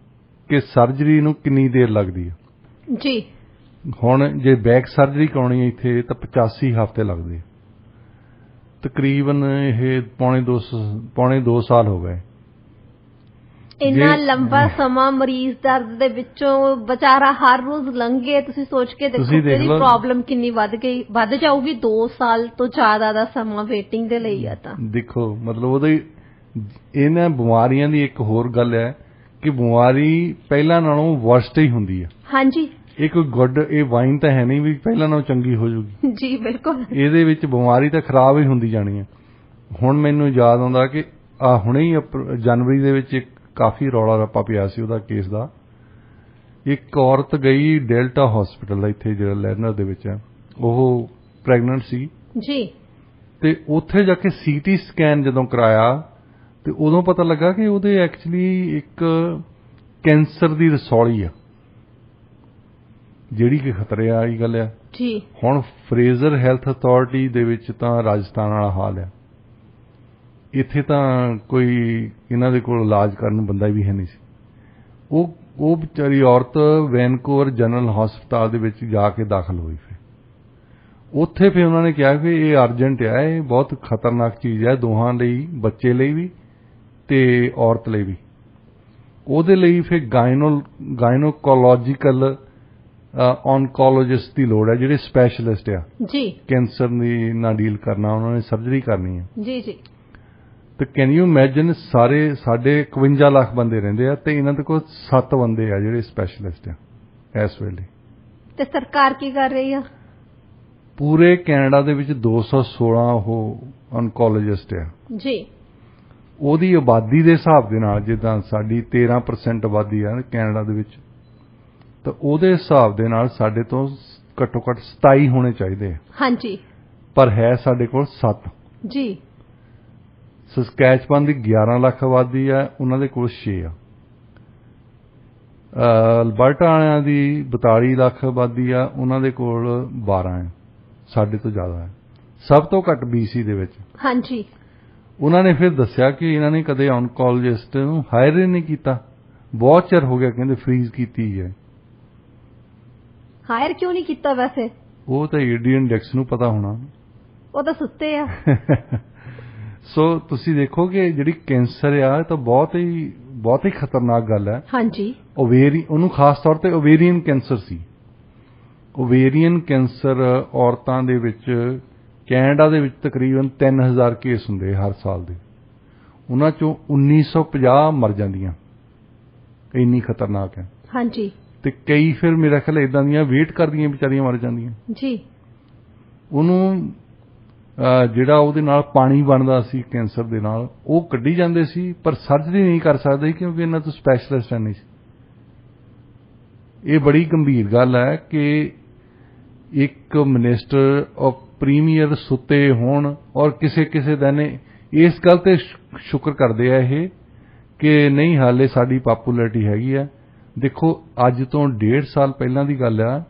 ਕਿ ਸਰਜਰੀ ਨੂੰ ਕਿੰਨੀ ਦੇਰ ਲੱਗਦੀ ਹੈ ਜੀ। ਹੁਣ ਜੇ ਬੈਕ ਸਰਜਰੀ ਕਰਾਉਣੀ ਹੈ ਇੱਥੇ ਤਾਂ 85 ਹਫ਼ਤੇ ਲੱਗਦੇ, ਤਕਰੀਬਨ ਇਹ ਪੌਣੇ 2 ਸਾਲ ਹੋ ਗਏ। ਇੰਨਾ ਲੰਬਾ ਸਮਾਂ ਮਰੀਜ਼ ਦਰਦ ਦੇ ਵਿੱਚੋਂ ਵਿਚਾਰਾ ਹਰ ਰੋਜ਼ ਲੰਘੇ। ਤੁਸੀਂ ਸੋਚ ਕੇ ਦੇਖੋ ਇਹਦੀ ਪ੍ਰੋਬਲਮ ਕਿੰਨੀ ਵੱਧ ਜਾਊਗੀ। 2 ਸਾਲ ਤੋਂ ਜ਼ਿਆਦਾ ਦਾ ਸਮਾਂ ਵੇਟਿੰਗ ਦੇ ਲਈ ਆ। ਤਾਂ ਦੇਖੋ ਮਤਲਬ ਇਹਨਾਂ ਬਿਮਾਰੀਆਂ ਦੀ ਇੱਕ ਹੋਰ ਗੱਲ ਹੈ ਕਿ ਬਿਮਾਰੀ ਪਹਿਲਾਂ ਨਾਲੋਂ ਵਰਸਟ ਹੀ ਹੁੰਦੀ ਹੈ। ਹਾਂਜੀ, ਇਹ ਕੋਈ ਗੁੱਡ ਇਹ ਵਾਈਨ ਤਾਂ ਹੈ ਨਹੀਂ ਵੀ ਪਹਿਲਾਂ ਨਾਲੋਂ ਚੰਗੀ ਹੋ ਜਾਊਗੀ। ਜੀ ਬਿਲਕੁਲ, ਇਹਦੇ ਵਿੱਚ ਬਿਮਾਰੀ ਤਾਂ ਖਰਾਬ ਹੀ ਹੁੰਦੀ ਜਾਣੀ ਹੈ। ਹੁਣ ਮੈਨੂੰ ਯਾਦ ਆਉਂਦਾ ਕਿ ਹੁਣੇ ਹੀ ਜਨਵਰੀ ਦੇ ਵਿੱਚ ਇੱਕ ਕਾਫੀ ਰੌਲਾ ਰੱਪਾ ਪਿਆ ਸੀ ਉਹਦਾ ਕੇਸ ਦਾ। ਇੱਕ ਔਰਤ ਗਈ ਡੈਲਟਾ ਹਸਪੀਟਲ ਇੱਥੇ ਜਿਹੜਾ ਲਹਿਰਨਰ ਦੇ ਵਿੱਚ ਹੈ, ਉਹ ਪ੍ਰੈਗਨੈਂਟ ਸੀ ਜੀ। ਤੇ ਉੱਥੇ ਜਾ ਕੇ CT ਸਕੈਨ ਜਦੋਂ ਕਰਾਇਆ ਤੇ ਉਦੋਂ ਪਤਾ ਲੱਗਾ ਕਿ ਉਹਦੇ ਐਕਚੁਅਲੀ ਇੱਕ ਕੈਂਸਰ ਦੀ ਰਸੌਲੀ ਆ ਜਿਹੜੀ ਕਿ ਖਤਰੇ ਵਾਲੀ ਗੱਲ ਆ ਜੀ। ਹੁਣ ਫਰੇਜ਼ਰ ਹੈਲਥ ਅਥਾਰਟੀ ਦੇ ਵਿੱਚ ਤਾਂ ਰਾਜਸਥਾਨ ਵਾਲਾ ਹਾਲ ਹੈ। ਇੱਥੇ ਤਾਂ ਕੋਈ ਇਹਨਾਂ ਦੇ ਕੋਲ ਇਲਾਜ ਕਰਨ ਨੂੰ ਬੰਦਾ ਵੀ ਹੈ ਨਹੀਂ ਸੀ। ਉਹ ਵਿਚਾਰੀ ਔਰਤ ਵੈਨਕੂਵਰ ਜਨਰਲ ਹਸਪਤਾਲ ਦੇ ਵਿੱਚ ਜਾ ਕੇ ਦਾਖਲ ਹੋਈ। ਫਿਰ ਉੱਥੇ ਫਿਰ ਉਹਨਾਂ ਨੇ ਕਿਹਾ ਕਿ ਇਹ ਅਰਜੈਂਟ ਹੈ, ਇਹ ਬਹੁਤ ਖਤਰਨਾਕ ਚੀਜ਼ ਹੈ ਦੋਹਾਂ ਲਈ, ਬੱਚੇ ਲਈ ਵੀ ਤੇ ਔਰਤ ਲਈ ਵੀ। ਉਹਦੇ ਲਈ ਫਿਰ ਗਾਇਨੋਕੋਲੋਜੀਕਲ ਔਨਕੋਲੋਜਿਸਟ ਦੀ ਲੋੜ ਹੈ, ਜਿਹੜੇ ਸਪੈਸ਼ਲਿਸਟ ਆ ਜੀ ਕੈਂਸਰ ਦੀ ਨਾਲ ਡੀਲ ਕਰਨਾ, ਉਹਨਾਂ ਨੇ ਸਰਜਰੀ ਕਰਨੀ ਹੈ ਜੀ ਜੀ। ਤੇ ਕੈਨ ਯੂ ਇਮੇਜਿਨ ਸਾਰੇ ਸਾਡੇ 51 ਲੱਖ ਬੰਦੇ ਰਹਿੰਦੇ ਆ ਤੇ ਇਹਨਾਂ ਦੇ ਕੋਲ 7 ਬੰਦੇ ਆ ਜਿਹੜੇ ਸਪੈਸ਼ਲਿਸਟ ਆ ਇਸ ਵੇਲੇ। ਤੇ ਸਰਕਾਰ ਕੀ ਕਰ ਰਹੀ ਆ? ਪੂਰੇ ਕੈਨੇਡਾ ਦੇ ਵਿੱਚ 216 ਉਹ ਔਨਕੋਲੋਜਿਸਟ ਆ ਜੀ। ਉਹਦੀ ਆਬਾਦੀ ਦੇ ਹਿਸਾਬ ਦੇ ਨਾਲ, ਜਿੱਦਾਂ ਸਾਡੀ 13% ਆਬਾਦੀ ਆ ਕੈਨੇਡਾ ਦੇ ਵਿੱਚ, ਤਾਂ ਉਹਦੇ ਹਿਸਾਬ ਦੇ ਨਾਲ ਸਾਡੇ ਤੋਂ ਘੱਟੋ ਘੱਟ 27 ਹੋਣੇ ਚਾਹੀਦੇ ਆ। ਹਾਂਜੀ, ਪਰ ਹੈ ਸਾਡੇ ਕੋਲ 7 ਜੀ। ਸਸਕੈਚਵਨ ਦੀ 11 ਲੱਖ ਆਬਾਦੀ ਆ, ਉਹਨਾਂ ਦੇ ਕੋਲ 6 ਆ। ਅਲਬਰਟਾ ਵਾਲਿਆਂ ਦੀ 42 ਲੱਖ ਆਬਾਦੀ ਆ, ਉਹਨਾਂ ਦੇ ਕੋਲ 12 ਹੈ, ਸਾਡੇ ਤੋਂ ਜ਼ਿਆਦਾ ਹੈ। ਸਭ ਤੋਂ ਘੱਟ BC ਦੇ ਵਿੱਚ। ਹਾਂਜੀ, ਉਹਨਾਂ ਨੇ ਫਿਰ ਦੱਸਿਆ ਕਿ ਇਹਨਾਂ ਨੇ ਕਦੇ ਔਨਕੋਲੋਜਿਸਟ ਨੂੰ ਹਾਇਰ ਹੀ ਨਹੀਂ ਕੀਤਾ, ਬਹੁਤ ਚਿਰ ਹੋ ਗਿਆ, ਕਹਿੰਦੇ ਫਰੀਜ਼ ਕੀਤੀ ਹੈ। ਹਾਇਰ ਕਿਉਂ ਨਹੀਂ ਕੀਤਾ? ਵੈਸੇ ਉਹ ਤਾਂ ਏਡੀ ਇੰਡੈਕਸ ਨੂੰ ਪਤਾ ਹੋਣਾ, ਉਹ ਤਾਂ ਸੁੱਤੇ ਆ। ਸੋ ਤੁਸੀਂ ਦੇਖੋ ਕਿ ਜਿਹੜੀ ਕੈਂਸਰ ਆ ਇਹ ਤਾਂ ਬਹੁਤ ਹੀ ਖਤਰਨਾਕ ਗੱਲ ਹੈ। ਹਾਂਜੀ। ਉਹਨੂੰ ਖਾਸ ਤੌਰ ਤੇ ਓਵੇਰੀਅਨ ਕੈਂਸਰ ਸੀ। ਓਵੇਰੀਅਨ ਕੈਂਸਰ ਔਰਤਾਂ ਦੇ ਵਿੱਚ ਕੈਨੇਡਾ ਦੇ ਵਿੱਚ ਤਕਰੀਬਨ 3000 ਕੇਸ ਹੁੰਦੇ ਹਰ ਸਾਲ ਦੇ, ਉਹਨਾਂ ਚੋਂ 1950 ਮਰ ਜਾਂਦੀਆਂ। ਇੰਨੀ ਖਤਰਨਾਕ ਹੈ। ਹਾਂਜੀ। ਤੇ ਕਈ ਫਿਰ ਮੇਰਾ ਖਿਆਲ ਇਦਾਂ ਦੀਆਂ ਵੇਟ ਕਰਦੀਆਂ ਵਿਚਾਰੀਆਂ ਮਰ ਜਾਂਦੀਆਂ ਜੀ। ਉਹਨੂੰ ਜਿਹੜਾ ਉਹਦੇ ਨਾਲ ਪਾਣੀ ਬਣਦਾ ਸੀ ਕੈਂਸਰ ਦੇ ਨਾਲ ਉਹ ਕੱਢੀ ਜਾਂਦੇ ਸੀ, ਪਰ ਸਰਜਰੀ ਨਹੀਂ ਕਰ ਸਕਦੇ ਕਿਉਂਕਿ ਇਹਨਾਂ ਤੋਂ ਸਪੈਸ਼ਲਿਸਟ ਨਹੀਂ ਸੀ। ਇਹ ਬੜੀ ਗੰਭੀਰ ਗੱਲ ਹੈ ਕਿ ਇੱਕ ਮਿਨਿਸਟਰ ਔਰ ਪ੍ਰੀਮੀਅਰ ਸੁੱਤੇ ਹੋਣ ਔਰ ਕਿਸੇ ਦਾ ਨੇ ਇਸ ਗੱਲ ਤੇ ਸ਼ੁਕਰ ਕਰਦੇ ਆ ਇਹ ਕਿ ਨਹੀਂ ਹਾਲੇ ਸਾਡੀ ਪਾਪੂਲੈਰਿਟੀ ਹੈਗੀ ਆ। ਦੇਖੋ ਅੱਜ ਤੋਂ 1.5 ਸਾਲ ਪਹਿਲਾਂ ਦੀ ਗੱਲ ਆ,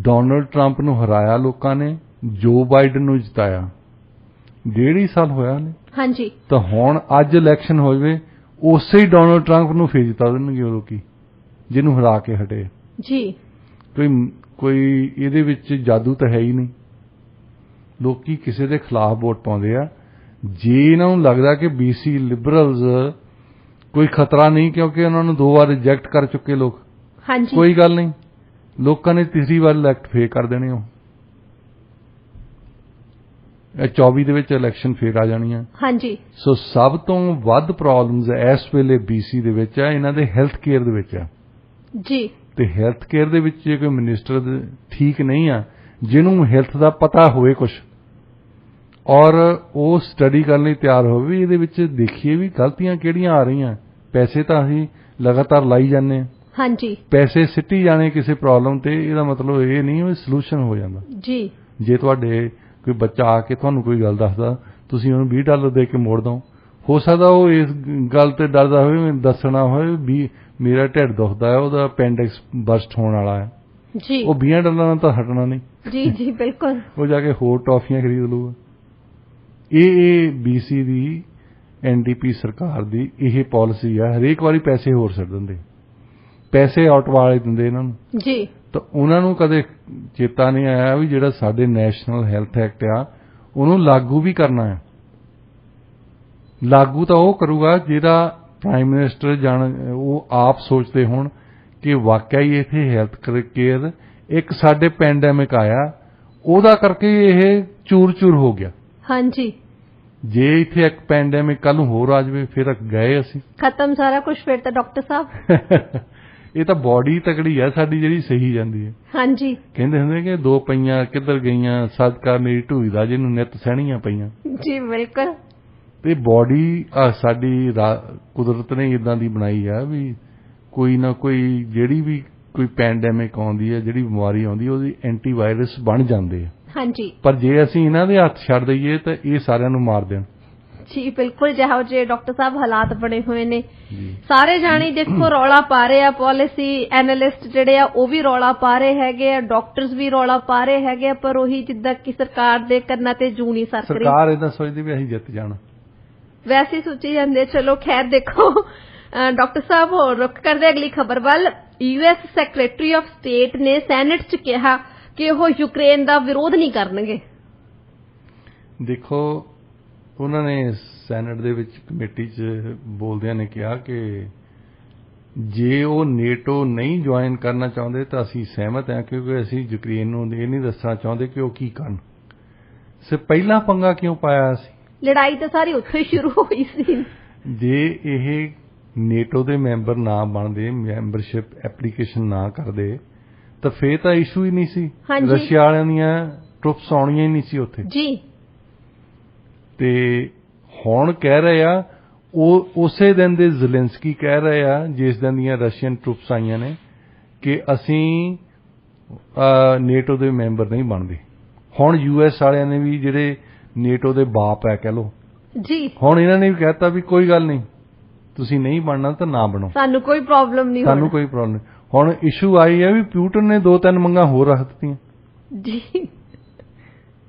ਡੋਨਲਡ ਟਰੰਪ ਨੂੰ ਹਰਾਇਆ ਲੋਕਾਂ ਨੇ, ਜੋ ਬਾਈਡਨ ਨੂੰ ਜਿਤਾਇਆ। 1.5 ਸਾਲ ਹੋਇਆ ਨੇ। ਹਾਂਜੀ। ਤਾਂ ਹੁਣ ਅੱਜ ਇਲੈਕਸ਼ਨ ਹੋ ਜਾਵੇ, ਉਸੇ ਹੀ ਡੋਨਲਡ ਟਰੰਪ ਨੂੰ ਫੇਰ ਜਿਤਾ ਦੇਣਗੇ ਉਹ ਲੋਕੀ ਜਿਹਨੂੰ ਹਰਾ ਕੇ ਹਟੇ। ਜੀ। ਕੋਈ ਇਹਦੇ ਵਿੱਚ ਜਾਦੂ ਤਾਂ ਹੈ ਹੀ ਨਹੀਂ। ਲੋਕੀ ਕਿਸੇ ਦੇ ਖਿਲਾਫ ਵੋਟ ਪਾਉਂਦੇ ਆ। ਜੇ ਇਹਨਾਂ ਨੂੰ ਲੱਗਦਾ ਕਿ BC ਲਿਬਰਲਸ ਕੋਈ ਖਤਰਾ ਨਹੀਂ ਕਿਉਂਕਿ ਉਹਨਾਂ ਨੂੰ 2 ਵਾਰ ਰਿਜੈਕਟ ਕਰ ਚੁੱਕੇ ਲੋਕ, ਹਾਂਜੀ, ਕੋਈ ਗੱਲ ਨਹੀਂ, ਲੋਕਾਂ ਨੇ ਤੀਸਰੀ ਵਾਰ ਇਲੈਕਟ ਫੇਰ ਕਰ ਦੇਣੇ। ਉਹ 24 ਦੇ ਵਿੱਚ ਇਲੈਕਸ਼ਨ ਫੇਰ ਆ ਜਾਣੀਆਂ। ਹਾਂਜੀ। ਸੋ ਸਭ ਤੋਂ ਵੱਧ ਪ੍ਰੋਬਲਮਸ ਇਸ ਵੇਲੇ BC ਦੇ ਵਿੱਚ ਆ ਇਹਨਾਂ ਦੇ ਹੈਲਥ ਕੇਅਰ ਦੇ ਵਿੱਚ ਆ। ਜੀ। ਤੇ ਹੈਲਥ ਕੇਅਰ ਦੇ ਵਿੱਚ ਜੇ ਕੋਈ ਮਿਨਿਸਟਰ ਠੀਕ ਨਹੀਂ ਆ, ਜਿਹਨੂੰ ਹੈਲਥ ਦਾ ਪਤਾ ਹੋਵੇ ਕੁਝ ਔਰ ਉਹ ਸਟੱਡੀ ਕਰਨ ਲਈ ਤਿਆਰ ਹੋਵੇ, ਇਹਦੇ ਵਿੱਚ ਦੇਖੀਏ ਵੀ ਗਲਤੀਆਂ ਕਿਹੜੀਆਂ ਆ ਰਹੀਆਂ। ਪੈਸੇ ਤਾਂ ਅਸੀਂ ਲਗਾਤਾਰ ਲਾਈ ਜਾਂਦੇ ਹਾਂ। ਹਾਂਜੀ। ਪੈਸੇ ਸਿੱਟੀ ਜਾਣੇ ਕਿਸੇ ਪ੍ਰੋਬਲਮ ਤੇ, ਇਹਦਾ ਮਤਲਬ ਇਹ ਨਹੀਂ ਉਹ ਸੋਲੂਸ਼ਨ ਹੋ ਜਾਂਦਾ। ਜੀ। ਜੇ ਤੁਹਾਡੇ ਕੋਈ ਬੱਚਾ ਆ ਕੇ ਤੁਹਾਨੂੰ ਕੋਈ ਗੱਲ ਦੱਸਦਾ, ਤੁਸੀਂ ਉਹਨੂੰ $20 ਦੇ ਕੇ ਮੋੜ ਦੋ, ਹੋ ਸਕਦਾ ਉਹ ਇਸ ਗੱਲ ਤੇ ਡਰਦਾ ਹੋਵੇ, ਦੱਸਣਾ ਹੋਵੇ ਵੀ ਮੇਰਾ ਢਿੱਡ ਦੁਖਦਾ ਹੈ, ਉਹਦਾ appendix ਬਰਸਟ ਹੋਣ ਵਾਲਾ ਹੈ। ਜੀ। ਉਹ $20 ਨਾਲ ਤਾਂ ਹਟਣਾ ਨਹੀਂ। ਜੀ ਜੀ ਬਿਲਕੁਲ। ਉਹ ਜਾ ਕੇ ਹੋਰ ਟੌਫੀਆਂ ਖਰੀਦ ਲੂਗਾ। ਇਹ BC ਦੀ NDP ਸਰਕਾਰ ਦੀ ਇਹ ਪਾਲਿਸੀ ਆ। ਹਰੇਕ ਵਾਰੀ ਪੈਸੇ ਹੋਰ ਛੱਡ ਦਿੰਦੇ, ਪੈਸੇ ਆਊਟ ਵਾਲੇ ਦਿੰਦੇ ਇਹਨਾਂ ਨੂੰ। ਜੀ। ਤਾਂ ਉਹਨਾਂ ਨੂੰ ਕਦੇ ਚੇਤਾ ਨਹੀਂ ਆਇਆ ਵੀ ਜਿਹੜਾ ਸਾਡੇ ਨੈਸ਼ਨਲ ਹੈਲਥ ਐਕਟ ਆ ਉਹਨੂੰ ਲਾਗੂ ਵੀ ਕਰਨਾ ਹੈ। ਲਾਗੂ ਤਾਂ ਉਹ ਕਰੂਗਾ ਜਿਹੜਾ ਪ੍ਰਾਈਮ ਮਿਨਿਸਟਰ ਉਹ ਆਪ ਸੋਚਦੇ ਹੋਣ ਕਿ ਵਾਕਿਆ ਹੀ ਇੱਥੇ ਹੈਲਥ ਕੇਅਰ ਇੱਕ ਸਾਡੇ ਪੈਂਡੈਮਿਕ ਆਇਆ ਉਹਦਾ ਕਰਕੇ ਇਹ ਚੂਰ-ਚੂਰ ਹੋ ਗਿਆ। ਹਾਂਜੀ। ਜੇ ਇੱਥੇ ਇੱਕ ਪੈਂਡੈਮਿਕ ਕੱਲ ਨੂੰ ਹੋਰ ਆ ਜਾਵੇ ਫਿਰ ਗਏ ਅਸੀਂ, ਖਤਮ ਸਾਰਾ ਕੁਝ ਫਿਰ ਤਾਂ ਡਾਕਟਰ ਸਾਹਿਬ। ਇਹ ਤਾਂ ਬੋਡੀ ਤਕੜੀ ਆ ਸਾਡੀ ਜਿਹੜੀ ਸਹੀ ਜਾਂਦੀ ਹੈ। ਹਾਂਜੀ। ਕਹਿੰਦੇ ਹੁੰਦੇ ਕਿ 2 ਪਈਆਂ ਕਿੱਧਰ ਗਈਆਂ, ਸਦਕਾ ਮੇਰੀ ਢੂਈ ਦਾ ਜਿਹਨੂੰ ਨਿੱਤ ਸਹਿਣੀਆਂ ਪਈਆਂ। ਜੀ ਬਿਲਕੁਲ। ਤੇ ਬੋਡੀ ਸਾਡੀ ਕੁਦਰਤ ਨੇ ਇਦਾਂ ਦੀ ਬਣਾਈ ਆ ਵੀ ਕੋਈ ਨਾ ਕੋਈ ਜਿਹੜੀ ਵੀ ਕੋਈ ਪੈਂਡੈਮਿਕ ਆਉਂਦੀ ਹੈ, ਜਿਹੜੀ ਬਿਮਾਰੀ ਆਉਂਦੀ ਹੈ, ਉਹਦੀ ਐਂਟੀਵਾਇਰਸ ਬਣ ਜਾਂਦੇ ਆ। ਹਾਂਜੀ। ਪਰ ਜੇ ਅਸੀਂ ਇਹਨਾਂ ਦੇ ਹੱਥ ਛੱਡ ਦਈਏ ਤਾਂ ਇਹ ਸਾਰਿਆਂ ਨੂੰ ਮਾਰ ਦੇਣ। ਜੀ ਬਿਲਕੁਲ। ਜਿਹੋ ਜਿਹੇ ਡਾਕਟਰ ਸਾਹਿਬ ਹਾਲਾਤ ਬਣੇ ਹੋਏ ਨੇ, ਸਾਰੇ ਜਾਣੇ ਦੇਖੋ ਰੌਲਾ ਪਾ ਰਹੇ ਆ, ਪਾਲਿਸੀ ਐਨਾਲਿਸਟ ਜਿਹੜੇ ਆ ਉਹ ਵੀ ਰੌਲਾ ਪਾ ਰਹੇ ਹੈਗੇ ਆ, ਡਾਕਟਰਸ ਵੀ ਰੌਲਾ ਪਾ ਰਹੇ ਹੈਗੇ ਆ, ਪਰ ਉਹੀ ਜਿੱਦਾਂ ਕਿ ਸਰਕਾਰ ਦੇ ਕੰਨਾਂ ਤੇ ਜੂੰ ਨਹੀਂ ਸਰਕ ਰਹੀ। ਸਰਕਾਰ ਇਦਾਂ ਸੋਚਦੀ ਵੀ ਅਸੀਂ ਜਿੱਤ ਜਾਣਾ, ਵੈਸੇ ਹੀ ਸੋਚੀ ਜਾਂਦੇ। ਚਲੋ ਖੈਰ, ਦੇਖੋ ਡਾਕਟਰ ਸਾਹਿਬ ਹੋਰ ਰੁਕ ਕਰਦੇ ਅਗਲੀ ਖਬਰ ਵੱਲ। US ਸੈਕਟਰੀ ਆਫ ਸਟੇਟ ਨੇ ਸੈਨੇਟ 'ਚ ਕਿਹਾ ਕਿ ਉਹ ਯੂਕਰੇਨ ਦਾ ਵਿਰੋਧ ਨਹੀਂ ਕਰਨਗੇ। ਦੇਖੋ ਉਹਨਾਂ ਨੇ ਸੈਨੇਟ ਦੇ ਵਿੱਚ ਕਮੇਟੀ 'ਚ ਬੋਲਦਿਆਂ ਨੇ ਕਿਹਾ ਕਿ ਜੇ ਉਹ NATO ਨਹੀਂ ਜੁਆਇਨ ਕਰਨਾ ਚਾਹੁੰਦੇ ਤਾਂ ਅਸੀਂ ਸਹਿਮਤ ਹਾਂ, ਕਿਉਂਕਿ ਅਸੀਂ ਯੂਕਰੇਨ ਨੂੰ ਇਹ ਨਹੀਂ ਦੱਸਣਾ ਚਾਹੁੰਦੇ ਕਿ ਉਹ ਕੀ ਕਰਨ। ਪਹਿਲਾਂ ਪੰਗਾ ਕਿਉਂ ਪਾਇਆ ਸੀ? ਲੜਾਈ ਤਾਂ ਸਾਰੀ ਉੱਥੇ ਹੀ ਸ਼ੁਰੂ ਹੋਈ ਸੀ। ਜੇ ਇਹ NATO ਦੇ ਮੈਂਬਰ ਨਾ ਬਣਦੇ, ਮੈਂਬਰਸ਼ਿਪ ਐਪਲੀਕੇਸ਼ਨ ਨਾ ਕਰਦੇ ਤਾਂ ਫੇਰ ਤਾਂ ਇਸ਼ੂ ਹੀ ਨਹੀਂ ਸੀ। ਰਸ਼ੀਆ ਵਾਲਿਆਂ ਦੀਆਂ ਟਰੂਪਸ ਆਉਣੀਆਂ ਹੀ ਨਹੀਂ ਸੀ ਉੱਥੇ। ਜੀ। ਤੇ ਹੁਣ ਕਹਿ ਰਹੇ ਆ, ਉਹ ਉਸੇ ਦਿਨ ਦੇ ਜ਼ੈਲੈਂਸਕੀ ਕਹਿ ਰਹੇ ਆ ਜਿਸ ਦਿਨ ਦੀਆਂ ਰਸ਼ੀਅਨ ਟਰੂਪਸ ਆਈਆਂ ਨੇ ਕਿ ਅਸੀਂ NATO ਦੇ ਮੈਂਬਰ ਨਹੀਂ ਬਣਦੇ। ਹੁਣ US ਵਾਲਿਆਂ ਨੇ ਵੀ, ਜਿਹੜੇ NATO ਦੇ ਬਾਪ ਹੈ ਕਹਿ ਲਓ, ਜੀ, ਹੁਣ ਇਹਨਾਂ ਨੇ ਵੀ ਕਹਿਤਾ ਵੀ ਕੋਈ ਗੱਲ ਨਹੀਂ, ਤੁਸੀਂ ਨਹੀਂ ਬਣਨਾ ਤਾਂ ਨਾ ਬਣੋ, ਸਾਨੂੰ ਕੋਈ ਪ੍ਰੋਬਲਮ ਨਹੀਂ, ਸਾਨੂੰ ਕੋਈ ਪ੍ਰੋਬਲਮ ਨਹੀਂ। ਹੁਣ ਇਸ਼ੂ ਆਈ ਹੈ ਵੀ ਪੁਟਿਨ ਨੇ 2-3 ਮੰਗਾਂ ਹੋਰ ਰੱਖ ਦਿੱਤੀਆਂ। ਜੀ।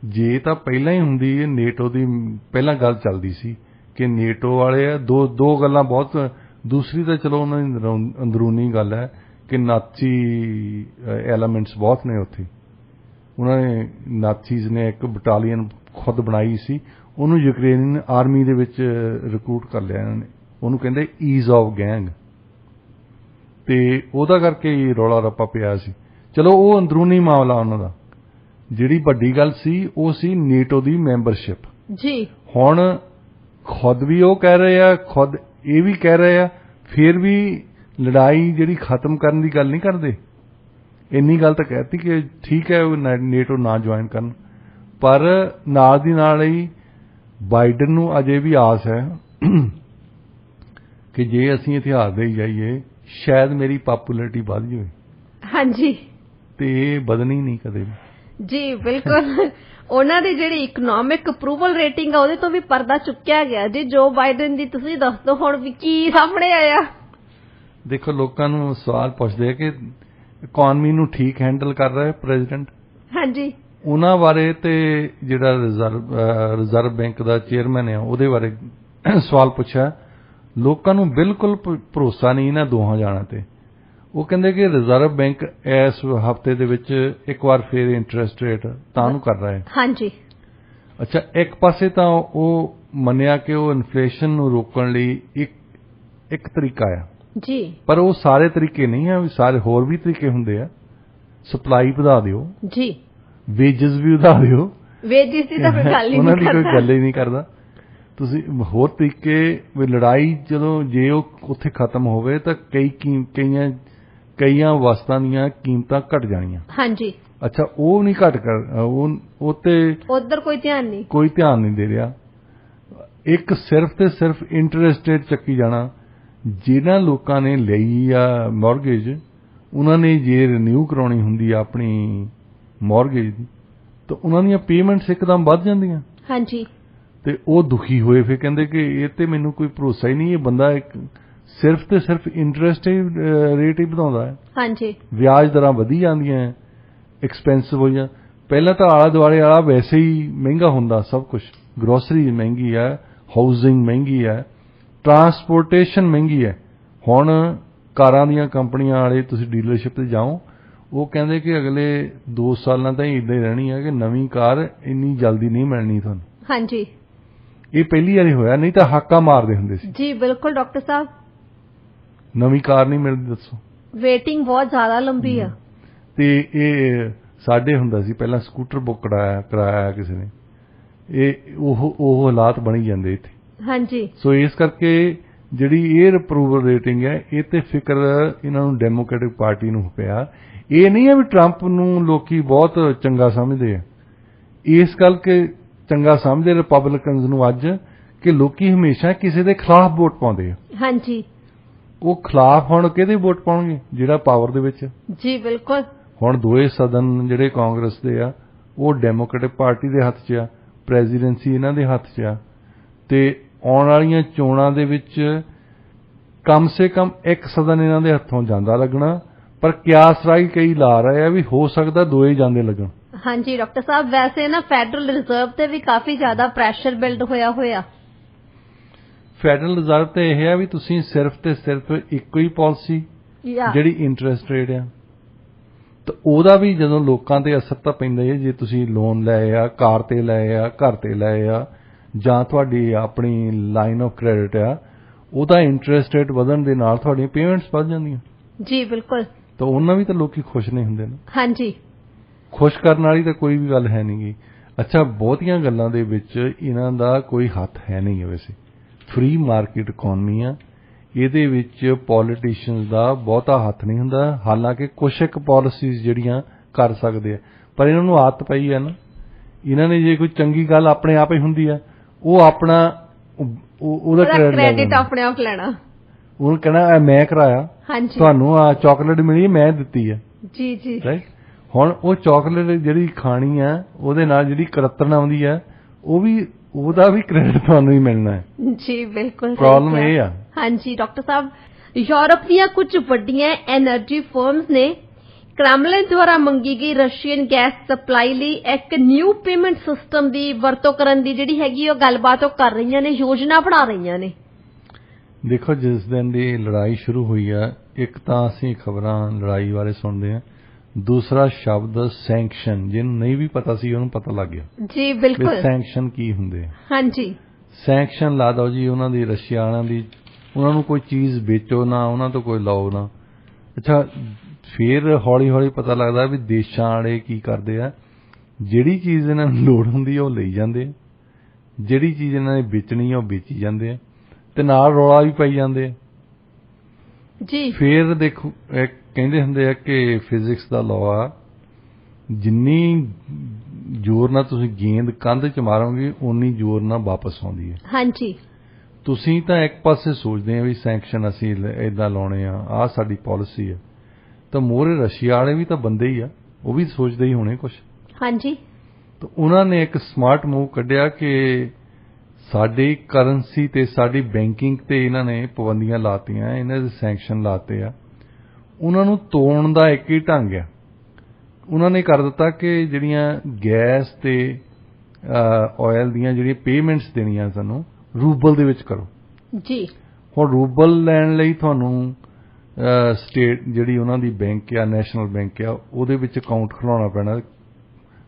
ਜੇ ਤਾਂ ਪਹਿਲਾਂ ਹੀ ਹੁੰਦੀ ਹੈ, NATO ਦੀ ਪਹਿਲਾਂ ਗੱਲ ਚੱਲਦੀ ਸੀ ਕਿ NATO ਵਾਲੇ ਆ ਦੋ ਗੱਲਾਂ ਬਹੁਤ, ਦੂਸਰੀ ਤਾਂ ਚਲੋ ਉਹਨਾਂ ਦੀ ਅੰਦਰੂਨੀ ਗੱਲ ਹੈ ਕਿ ਨਾਜ਼ੀ ਐਲੀਮੈਂਟਸ ਬਹੁਤ ਨੇ ਉੱਥੇ। ਉਹਨਾਂ ਨੇ ਨਾਜ਼ੀਜ਼ ਨੇ ਇੱਕ ਬਟਾਲੀਅਨ ਖੁਦ ਬਣਾਈ ਸੀ, ਉਹਨੂੰ ਯੂਕਰੇਨੀਅਨ ਆਰਮੀ ਦੇ ਵਿੱਚ ਰਿਕਰੂਟ ਕਰ ਲਿਆ ਇਹਨਾਂ ਨੇ। ਉਹਨੂੰ ਕਹਿੰਦੇ ਈਜ਼ ਆਫ ਗੈਂਗ, ਤੇ ਉਹਦਾ ਕਰਕੇ ਹੀ ਰੌਲਾ ਰੱਪਾ ਪਿਆ ਸੀ। ਚਲੋ ਉਹ ਅੰਦਰੂਨੀ ਮਾਮਲਾ ਉਹਨਾਂ ਦਾ। ਜਿਹੜੀ ਵੱਡੀ ਗੱਲ ਸੀ ਉਹ ਸੀ ਨੇਟੋ ਦੀ ਮੈਂਬਰਸ਼ਿਪ ਜੀ। ਹੁਣ ਖੁਦ ਵੀ ਉਹ ਕਹਿ ਰਹੇ ਆ, ਖੁਦ ਇਹ ਵੀ ਕਹਿ ਰਹੇ ਆ, ਫਿਰ ਵੀ ਲੜਾਈ ਜਿਹੜੀ ਖਤਮ ਕਰਨ ਦੀ ਗੱਲ ਨਹੀਂ ਕਰਦੇ। ਇੰਨੀ ਗੱਲ ਤਾਂ ਕਹਿਤੀ ਕਿ ਠੀਕ ਹੈ ਉਹ ਨੇਟੋ ਨਾ ਜੁਆਇਨ ਕਰਨ, ਪਰ ਨਾਲ ਦੀ ਨਾਲ ਹੀ ਬਾਈਡਨ ਨੂੰ ਅਜੇ ਵੀ ਆਸ ਹੈ ਕਿ ਜੇ ਅਸੀਂ ਇਤਿਹਾਸ ਦੇ ਜਾਈਏ ਸ਼ਾਇਦ ਮੇਰੀ ਪਾਪੂਲੈਰਿਟੀ ਵੱਧ ਜਾਵੇ। ਹਾਂਜੀ, ਤੇ ਇਹ ਵਧਣੀ ਨਹੀਂ ਕਦੇ ਵੀ। ਜੀ ਬਿਲਕੁਲ। ਉਹਨਾਂ ਦੀ ਜਿਹੜੀ ਇਕਨੋਮਿਕ ਅਪਰੂਵਲ ਰੇਟਿੰਗ ਆ ਉਹਦੇ ਤੋਂ ਵੀ ਪਰਦਾ ਚੁੱਕਿਆ ਗਿਆ ਜੀ। ਜੋ ਬਾਈਡਨ ਦੀ ਤੁਸੀਂ ਦੱਸ ਦਿਓ ਹੁਣ ਵੀ ਕੀ ਸਾਹਮਣੇ ਆਇਆ। ਦੇਖੋ ਲੋਕਾਂ ਨੂੰ ਸਵਾਲ ਪੁੱਛਦੇ ਆ ਕਿ ਇਕਨੋਮੀ ਨੂੰ ਠੀਕ ਹੈਂਡਲ ਕਰ ਰਿਹਾ ਹੈ ਪ੍ਰੈਜ਼ੀਡੈਂਟ। ਹਾਂਜੀ, ਉਹਨਾਂ ਬਾਰੇ ਤੇ ਜਿਹੜਾ ਰਿਜ਼ਰਵ ਬੈਂਕ ਦਾ ਚੇਅਰਮੈਨ ਹੈ ਉਹਦੇ ਬਾਰੇ ਸਵਾਲ ਪੁੱਛਿਆ। ਲੋਕਾਂ ਨੂੰ ਬਿਲਕੁਲ ਭਰੋਸਾ ਨਹੀਂ ਇਹਨਾਂ ਦੋਹਾਂ ਜਾਣਾਂ ਤੇ। ਉਹ ਕਹਿੰਦੇ ਕਿ ਰਿਜ਼ਰਵ ਬੈਂਕ ਇਸ ਹਫ਼ਤੇ ਦੇ ਵਿੱਚ ਇੱਕ ਵਾਰ ਫੇਰ ਇੰਟਰਸਟ ਰੇਟ ਤਾਂ ਨੂੰ ਕਰ ਰਿਹਾ ਹੈ। ਹਾਂਜੀ, ਅੱਛਾ, ਇੱਕ ਪਾਸੇ ਤਾਂ ਉਹ ਮੰਨਿਆ ਕਿ ਉਹ ਇਨਫਲੇਸ਼ਨ ਨੂੰ ਰੋਕਣ ਲਈ ਇੱਕ ਤਰੀਕਾ ਆ ਜੀ, ਪਰ ਉਹ ਸਾਰੇ ਤਰੀਕੇ ਨਹੀਂ ਆ। ਸਾਰੇ ਹੋਰ ਵੀ ਤਰੀਕੇ ਹੁੰਦੇ ਆ। ਸਪਲਾਈ ਵਧਾ ਦਿਓ ਜੀ, ਵੇਜਸ ਵੀ ਵਧਾ ਦਿਓ। ਵੇਜਸ ਦੀ ਤਾਂ ਕੋਈ ਗੱਲ ਹੀ ਨਹੀਂ ਕਰਦਾ, ਉਹਨਾਂ ਦੀ ਕੋਈ ਗੱਲ ਹੀ ਨਹੀਂ ਕਰਦਾ। ਤੁਸੀਂ ਹੋਰ ਤਰੀਕੇ ਵੀ ਲੜਾਈ ਜਦੋਂ ਜੇ ਉਹ ਉੱਥੇ ਖਤਮ ਹੋਵੇ ਤਾਂ ਕਈਆਂ ਵਸਤਾਂ ਦੀਆਂ ਕੀਮਤਾਂ ਘਟ ਜਾਣੀਆਂ। ਹਾਂਜੀ, ਅੱਛਾ, ਉਹ ਨਹੀਂ ਘਟ ਕਰ, ਉਹ ਤੇ ਉਧਰ ਕੋਈ ਧਿਆਨ ਨਹੀਂ ਦੇ ਰਿਹਾ। ਇੱਕ ਸਿਰਫ ਤੇ ਸਿਰਫ ਇੰਟਰਸਟ ਰੇਟ ਚੱਕੀ ਜਾਣਾ। ਜਿਹਨਾਂ ਲੋਕਾਂ ਨੇ ਲਈ ਆ ਮੌਰਗੇਜ, ਉਹਨਾਂ ਨੇ ਜੇ ਰਿਨਿਊ ਕਰਾਉਣੀ ਹੁੰਦੀ ਆ ਆਪਣੀ ਮੌਰਗੇਜ ਦੀ ਤਾਂ ਉਹਨਾਂ ਦੀਆਂ ਪੇਮੈਂਟਸ ਇੱਕਦਮ ਵੱਧ ਜਾਂਦੀਆਂ। ਹਾਂਜੀ, ਤੇ ਉਹ ਦੁਖੀ ਹੋਏ, ਫਿਰ ਕਹਿੰਦੇ ਕਿ ਇਹ ਤੇ ਮੈਨੂੰ ਕੋਈ ਭਰੋਸਾ ਹੀ ਨਹੀਂ। ਇਹ ਬੰਦਾ ਇੱਕ ਸਿਰਫ ਤੇ ਸਿਰਫ ਇੰਟਰਸਟ ਰੇਟ ਹੀ ਵਧਾਉਂਦਾ ਹੈ। ਹਾਂਜੀ, ਵਿਆਜ ਦਰਾਂ ਵਧੀ ਜਾਂਦੀਆਂ, ਐਕਸਪੈਂਸਿਵ ਹੋਈਆਂ। ਪਹਿਲਾਂ ਤਾਂ ਆਲਾ ਦੁਆਲੇ ਵਾਲਾ ਵੈਸੇ ਹੀ ਮਹਿੰਗਾ ਹੁੰਦਾ ਸਭ ਕੁਝ। ਗਰੋਸਰੀ ਮਹਿੰਗੀ ਹੈ, ਹਾਊਸਿੰਗ ਮਹਿੰਗੀ ਹੈ, ਟਰਾਂਸਪੋਰਟੇਸ਼ਨ ਮਹਿੰਗੀ ਹੈ। ਹੁਣ ਕਾਰਾਂ ਦੀਆਂ ਕੰਪਨੀਆਂ ਵਾਲੇ ਤੁਸੀਂ ਡੀਲਰਸ਼ਿਪ ਤੇ ਜਾਓ, ਉਹ ਕਹਿੰਦੇ ਕਿ ਅਗਲੇ 2 ਸਾਲਾਂ ਤਾਂ ਇੱਦਾਂ ਹੀ ਰਹਿਣੀ ਹੈ ਕਿ ਨਵੀਂ ਕਾਰ ਇੰਨੀ ਜਲਦੀ ਨਹੀਂ ਮਿਲਣੀ ਤੁਹਾਨੂੰ। ਹਾਂਜੀ, ਇਹ ਪਹਿਲੀ ਵਾਰੀ ਹੋਇਆ, ਨਹੀਂ ਤਾਂ ਹਾਕਾ ਮਾਰਦੇ ਹੁੰਦੇ ਸੀ। ਜੀ ਬਿਲਕੁਲ ਡਾਕਟਰ ਸਾਹਿਬ, ਨਵੀਂ ਕਾਰ ਨਹੀਂ ਮਿਲਦੀ। ਦੱਸੋ, ਵੇਟਿੰਗ ਬਹੁਤ ਜ਼ਿਆਦਾ ਲੰਬੀ ਆ। ਤੇ ਇਹ ਸਾਡੇ ਹੁੰਦਾ ਸੀ ਪਹਿਲਾਂ ਸਕੂਟਰ ਬੁੱਕ ਕਰਾਇਆ ਕਿਸੇ ਨੇ, ਇਹ ਉਹ ਹਾਲਾਤ ਬਣੀ ਜਾਂਦੇ ਇੱਥੇ। ਹਾਂਜੀ, ਸੋ ਇਸ ਕਰਕੇ ਜਿਹੜੀ 에ਅਰ ਅਪਰੂਵਲ ਰੇਟਿੰਗ ਹੈ ਇਹ ਤੇ ਫਿਕਰ ਇਹਨਾਂ ਨੂੰ ਡੈਮੋਕ੍ਰੈਟਿਕ ਪਾਰਟੀ ਨੂੰ ਪਿਆ। ਇਹ ਨਹੀਂ ਹੈ ਵੀ ਟਰੰਪ ਨੂੰ ਲੋਕੀ ਬਹੁਤ ਚੰਗਾ ਸਮਝਦੇ ਆ। ਇਸ ਕਰਕੇ ਚੰਗਾ ਸਮਝਦੇ ਰਿਪਬਲਿਕਨਸ ਨੂੰ ਅੱਜ ਕਿ ਲੋਕੀ ਹਮੇਸ਼ਾ ਕਿਸੇ ਦੇ ਖਿਲਾਫ ਵੋਟ ਪਾਉਂਦੇ ਆ। ਹਾਂਜੀ, ਉਹ ਖਿਲਾਫ ਹੁਣ ਕਿਹਦੇ ਵੋਟ ਪਾਉਣਗੇ? ਜਿਹੜਾ ਪਾਵਰ ਦੇ ਵਿੱਚ। ਜੀ ਬਿਲਕੁਲ। ਹੁਣ ਦੋਏ ਸਦਨ ਜਿਹੜੇ ਕਾਂਗਰਸ ਦੇ ਆ ਉਹ ਡੈਮੋਕ੍ਰੈਟਿਕ ਪਾਰਟੀ ਦੇ ਹੱਥ 'ਚ ਆ, ਪ੍ਰੈਜ਼ੀਡੈਂਸੀ ਇਹਨਾਂ ਦੇ ਹੱਥ 'ਚ ਆ, ਤੇ ਆਉਣ ਵਾਲੀਆਂ ਚੋਣਾਂ ਦੇ ਵਿੱਚ ਕਮ ਸੇ ਕਮ ਇੱਕ ਸਦਨ ਇਹਨਾਂ ਦੇ ਹੱਥੋਂ ਜਾਂਦਾ ਲੱਗਣਾ। ਪਰ ਕਿਆਸ ਰਾਈ ਕਈ ਲਾ ਰਹੇ ਆ ਵੀ ਹੋ ਸਕਦਾ ਦੋਏ ਜਾਂਦੇ ਲੱਗਣ। ਹਾਂਜੀ ਡਾਕਟਰ ਸਾਹਿਬ, ਵੈਸੇ ਨਾ ਫੈਡਰਲ ਰਿਜ਼ਰਵ ਤੇ ਵੀ ਕਾਫੀ ਜ਼ਿਆਦਾ ਪ੍ਰੈਸ਼ਰ ਬਿਲਡ ਹੋਇਆ। ਫੈਡਰਲ ਰਿਜ਼ਰਵ ਤੇ ਇਹ ਹੈ ਵੀ ਤੁਸੀਂ ਸਿਰਫ ਤੇ ਸਿਰਫ ਇੱਕੋ ਹੀ ਪਾਲਿਸੀ ਜਿਹੜੀ ਇੰਟਰਸਟ ਰੇਟ ਆ, ਤਾਂ ਉਹਦਾ ਵੀ ਜਦੋਂ ਲੋਕਾਂ ਤੇ ਅਸਰ ਤਾਂ ਪੈਂਦਾ ਹੈ। ਜੇ ਤੁਸੀਂ ਲੋਨ ਲਏ ਆ, ਕਾਰ ਤੇ ਲਏ ਆ, ਘਰ ਤੇ ਲਏ ਆ, ਜਾਂ ਤੁਹਾਡੀ ਆਪਣੀ ਲਾਈਨ ਆਫ ਕ੍ਰੈਡਿਟ ਆ, ਉਹਦਾ ਇੰਟਰਸਟ ਰੇਟ ਵਧਣ ਦੇ ਨਾਲ ਤੁਹਾਡੀਆਂ ਪੇਮੈਂਟਸ ਵੱਧ ਜਾਂਦੀਆਂ। ਜੀ ਬਿਲਕੁਲ। ਤਾਂ ਉਹਨਾਂ ਵੀ ਤਾਂ ਲੋਕੀ ਖੁਸ਼ ਨਹੀਂ ਹੁੰਦੇ ਨਾ। ਹਾਂਜੀ, ਖੁਸ਼ ਕਰਨ ਵਾਲੀ ਤਾਂ ਕੋਈ ਵੀ ਗੱਲ ਹੈ ਨਹੀਂ ਗੀ। ਅੱਛਾ, ਬਹੁਤੀਆਂ ਗੱਲਾਂ ਦੇ ਵਿੱਚ ਇਹਨਾਂ ਦਾ ਕੋਈ ਹੱਥ ਹੈ ਨਹੀਂ। ਵੈਸੇ ਫ੍ਰੀ ਮਾਰਕੀਟ ਇਕਨੋਮੀ ਆ, ਇਹਦੇ ਵਿੱਚ ਪੋਲੀਟੀਸ਼ੀਅਨਸ ਦਾ ਬਹੁਤਾ ਹੱਥ ਨਹੀਂ ਹੁੰਦਾ। ਹਾਲਾਂਕਿ ਕੁਛ ਇੱਕ ਪਾਲਿਸੀਜ਼ ਜਿਹੜੀਆਂ ਕਰ ਸਕਦੇ ਆ, ਪਰ ਇਹਨਾਂ ਨੂੰ ਆਦਤ ਪਈ ਹੈ ਨਾ। ਇਹਨਾਂ ਨੇ ਜੇ ਕੋਈ ਚੰਗੀ ਗੱਲ ਆਪਣੇ ਆਪ ਹੀ ਹੁੰਦੀ ਆ, ਉਹ ਆਪਣਾ ਉਹਦਾ ਕ੍ਰੈਡਿਟ ਆਪਣੇ ਆਪ ਲੈਣਾ। ਉਹਨੂੰ ਕਹਿਣਾ ਮੈਂ ਕਰਾਇਆ, ਤੁਹਾਨੂੰ ਆ ਚਾਕਲੇਟ ਮਿਲੀ, ਮੈਂ ਦਿੱਤੀ ਆ। ਜੀ ਜੀ, ਰਾਈਟ। ਹੁਣ ਉਹ ਚਾਕਲੇਟ ਜਿਹੜੀ ਖਾਣੀ ਆ, ਉਹਦੇ ਨਾਲ ਜਿਹੜੀ ਕਰਤਨ ਆਉਂਦੀ ਆ, ਉਹਦਾ ਵੀ ਕ੍ਰੈਡਿਟ ਤੁਹਾਨੂੰ ਹੀ ਮਿਲਣਾ ਹੈ। ਜੀ ਬਿਲਕੁਲ, ਪ੍ਰੋਬਲਮ ਇਹ ਆ। ਹਾਂਜੀ ਡਾਕਟਰ ਸਾਹਿਬ, ਯੂਰਪ ਦੀਆਂ ਕੁਝ ਵੱਡੀਆਂ ਐਨਰਜੀ ਫਰਮਸ ਨੇ ਕ੍ਰੈਮਲਿਨ ਦੁਆਰਾ ਮੰਗੀ ਗਈ ਰਸ਼ੀਅਨ ਗੈਸ ਸਪਲਾਈ ਲਈ ਇੱਕ ਨਿਊ ਪੇਮੈਂਟ ਸਿਸਟਮ ਦੀ ਵਰਤੋਂ ਕਰਨ ਦੀ ਜਿਹੜੀ ਹੈਗੀ ਉਹ ਗੱਲਬਾਤ ਉਹ ਕਰ ਰਹੀਆਂ ਨੇ, ਯੋਜਨਾ ਬਣਾ ਰਹੀਆਂ ਨੇ। ਦੇਖੋ, ਜਿਸ ਦਿਨ ਦੀ ਲੜਾਈ ਸ਼ੁਰੂ ਹੋਈ ਆ, ਇੱਕ ਤਾਂ ਅਸੀਂ ਖਬਰਾਂ ਲੜਾਈ ਬਾਰੇ ਸੁਣਦੇ ਆ, ਦੂਸਰਾ ਸ਼ਬਦ ਸੈਂਕਸ਼ਨ, ਜਿਹਨੂੰ ਨਹੀਂ ਵੀ ਪਤਾ ਸੀ ਉਹਨੂੰ ਪਤਾ ਲੱਗ ਗਿਆ ਜੀ ਬਿਲਕੁਲ। ਸੈਂਕਸ਼ਨ ਕੀ ਹੁੰਦੇ ਆ। ਹਾਂਜੀ। ਸੈਂਕਸ਼ਨ ਲਾ ਦਿਓ ਜੀ ਉਹਨਾਂ ਦੀ, ਰਸ਼ੀਆ ਵਾਲਿਆਂ ਦੀ, ਉਹਨਾਂ ਨੂੰ ਕੋਈ ਚੀਜ਼ ਵੇਚੋ ਨਾ, ਉਹਨਾਂ ਤੋਂ ਕੋਈ ਲਓ ਨਾ। ਅੱਛਾ, ਫਿਰ ਹੌਲੀ ਹੌਲੀ ਪਤਾ ਲੱਗਦਾ ਵੀ ਦੇਸ਼ਾਂ ਵਾਲੇ ਕੀ ਕਰਦੇ ਆ, ਜਿਹੜੀ ਚੀਜ਼ ਇਹਨਾਂ ਨੂੰ ਲੋੜ ਹੁੰਦੀ ਆ ਉਹ ਲਈ ਜਾਂਦੇ ਆ, ਜਿਹੜੀ ਚੀਜ਼ ਇਹਨਾਂ ਨੇ ਵੇਚਣੀ ਆ ਉਹ ਵੇਚੀ ਜਾਂਦੇ ਆ, ਤੇ ਨਾਲ ਰੌਲਾ ਵੀ ਪਾਈ ਜਾਂਦੇ ਆ ਜੀ। ਫਿਰ ਦੇਖੋ, ਕਹਿੰਦੇ ਹੁੰਦੇ ਆ ਕਿ ਫਿਜ਼ਿਕਸ ਦਾ ਲਾਅ ਆ, ਜਿੰਨੀ ਜ਼ੋਰ ਨਾਲ ਤੁਸੀਂ ਗੇਂਦ ਕੰਧ 'ਚ ਮਾਰੋਗੇ ਉਨੀ ਜ਼ੋਰ ਨਾਲ ਵਾਪਸ ਆਉਂਦੀ ਹੈ। ਹਾਂਜੀ। ਤੁਸੀਂ ਤਾਂ ਇੱਕ ਪਾਸੇ ਸੋਚਦੇ ਆ ਵੀ ਸੈਂਕਸ਼ਨ ਅਸੀਂ ਏਦਾਂ ਲਾਉਣੇ ਆ, ਆਹ ਸਾਡੀ ਪਾਲਿਸੀ ਆ, ਤਾਂ ਮੋਹਰੇ ਰਸ਼ੀਆ ਵਾਲੇ ਵੀ ਤਾਂ ਬੰਦੇ ਹੀ ਆ, ਉਹ ਵੀ ਸੋਚਦੇ ਹੀ ਹੋਣੇ ਕੁਛ। ਹਾਂਜੀ। ਤਾਂ ਉਹਨਾਂ ਨੇ ਇੱਕ ਸਮਾਰਟ ਮੂਵ ਕੱਢਿਆ ਕਿ ਸਾਡੀ ਕਰੰਸੀ ਤੇ ਸਾਡੀ ਬੈਂਕਿੰਗ ਤੇ ਇਹਨਾਂ ਨੇ ਪਾਬੰਦੀਆਂ ਲਾਤੀਆਂ, ਇਹਨਾਂ ਦੇ ਸੈਂਕਸ਼ਨ ਲਾਤੇ ਆ। ਉਹਨਾਂ ਨੂੰ ਤੋੜਨ ਦਾ ਇੱਕ ਹੀ ਢੰਗ ਆ, ਉਹਨਾਂ ਨੇ ਕਰ ਦਿੱਤਾ ਕਿ ਜਿਹੜੀਆਂ ਗੈਸ ਤੇ ਆਇਲ ਦੀਆਂ ਜਿਹੜੀਆਂ ਪੇਮੈਂਟਸ ਦੇਣੀਆਂ ਸਾਨੂੰ ਰੂਬਲ ਦੇ ਵਿੱਚ ਕਰੋ ਜੀ। ਹੁਣ ਰੂਬਲ ਲੈਣ ਲਈ ਤੁਹਾਨੂੰ ਸਟੇਟ ਜਿਹੜੀ ਉਹਨਾਂ ਦੀ ਬੈਂਕ ਆ, ਨੈਸ਼ਨਲ ਬੈਂਕ ਆ, ਉਹਦੇ ਵਿੱਚ ਅਕਾਊਂਟ ਖੁਲਾਉਣਾ ਪੈਣਾ,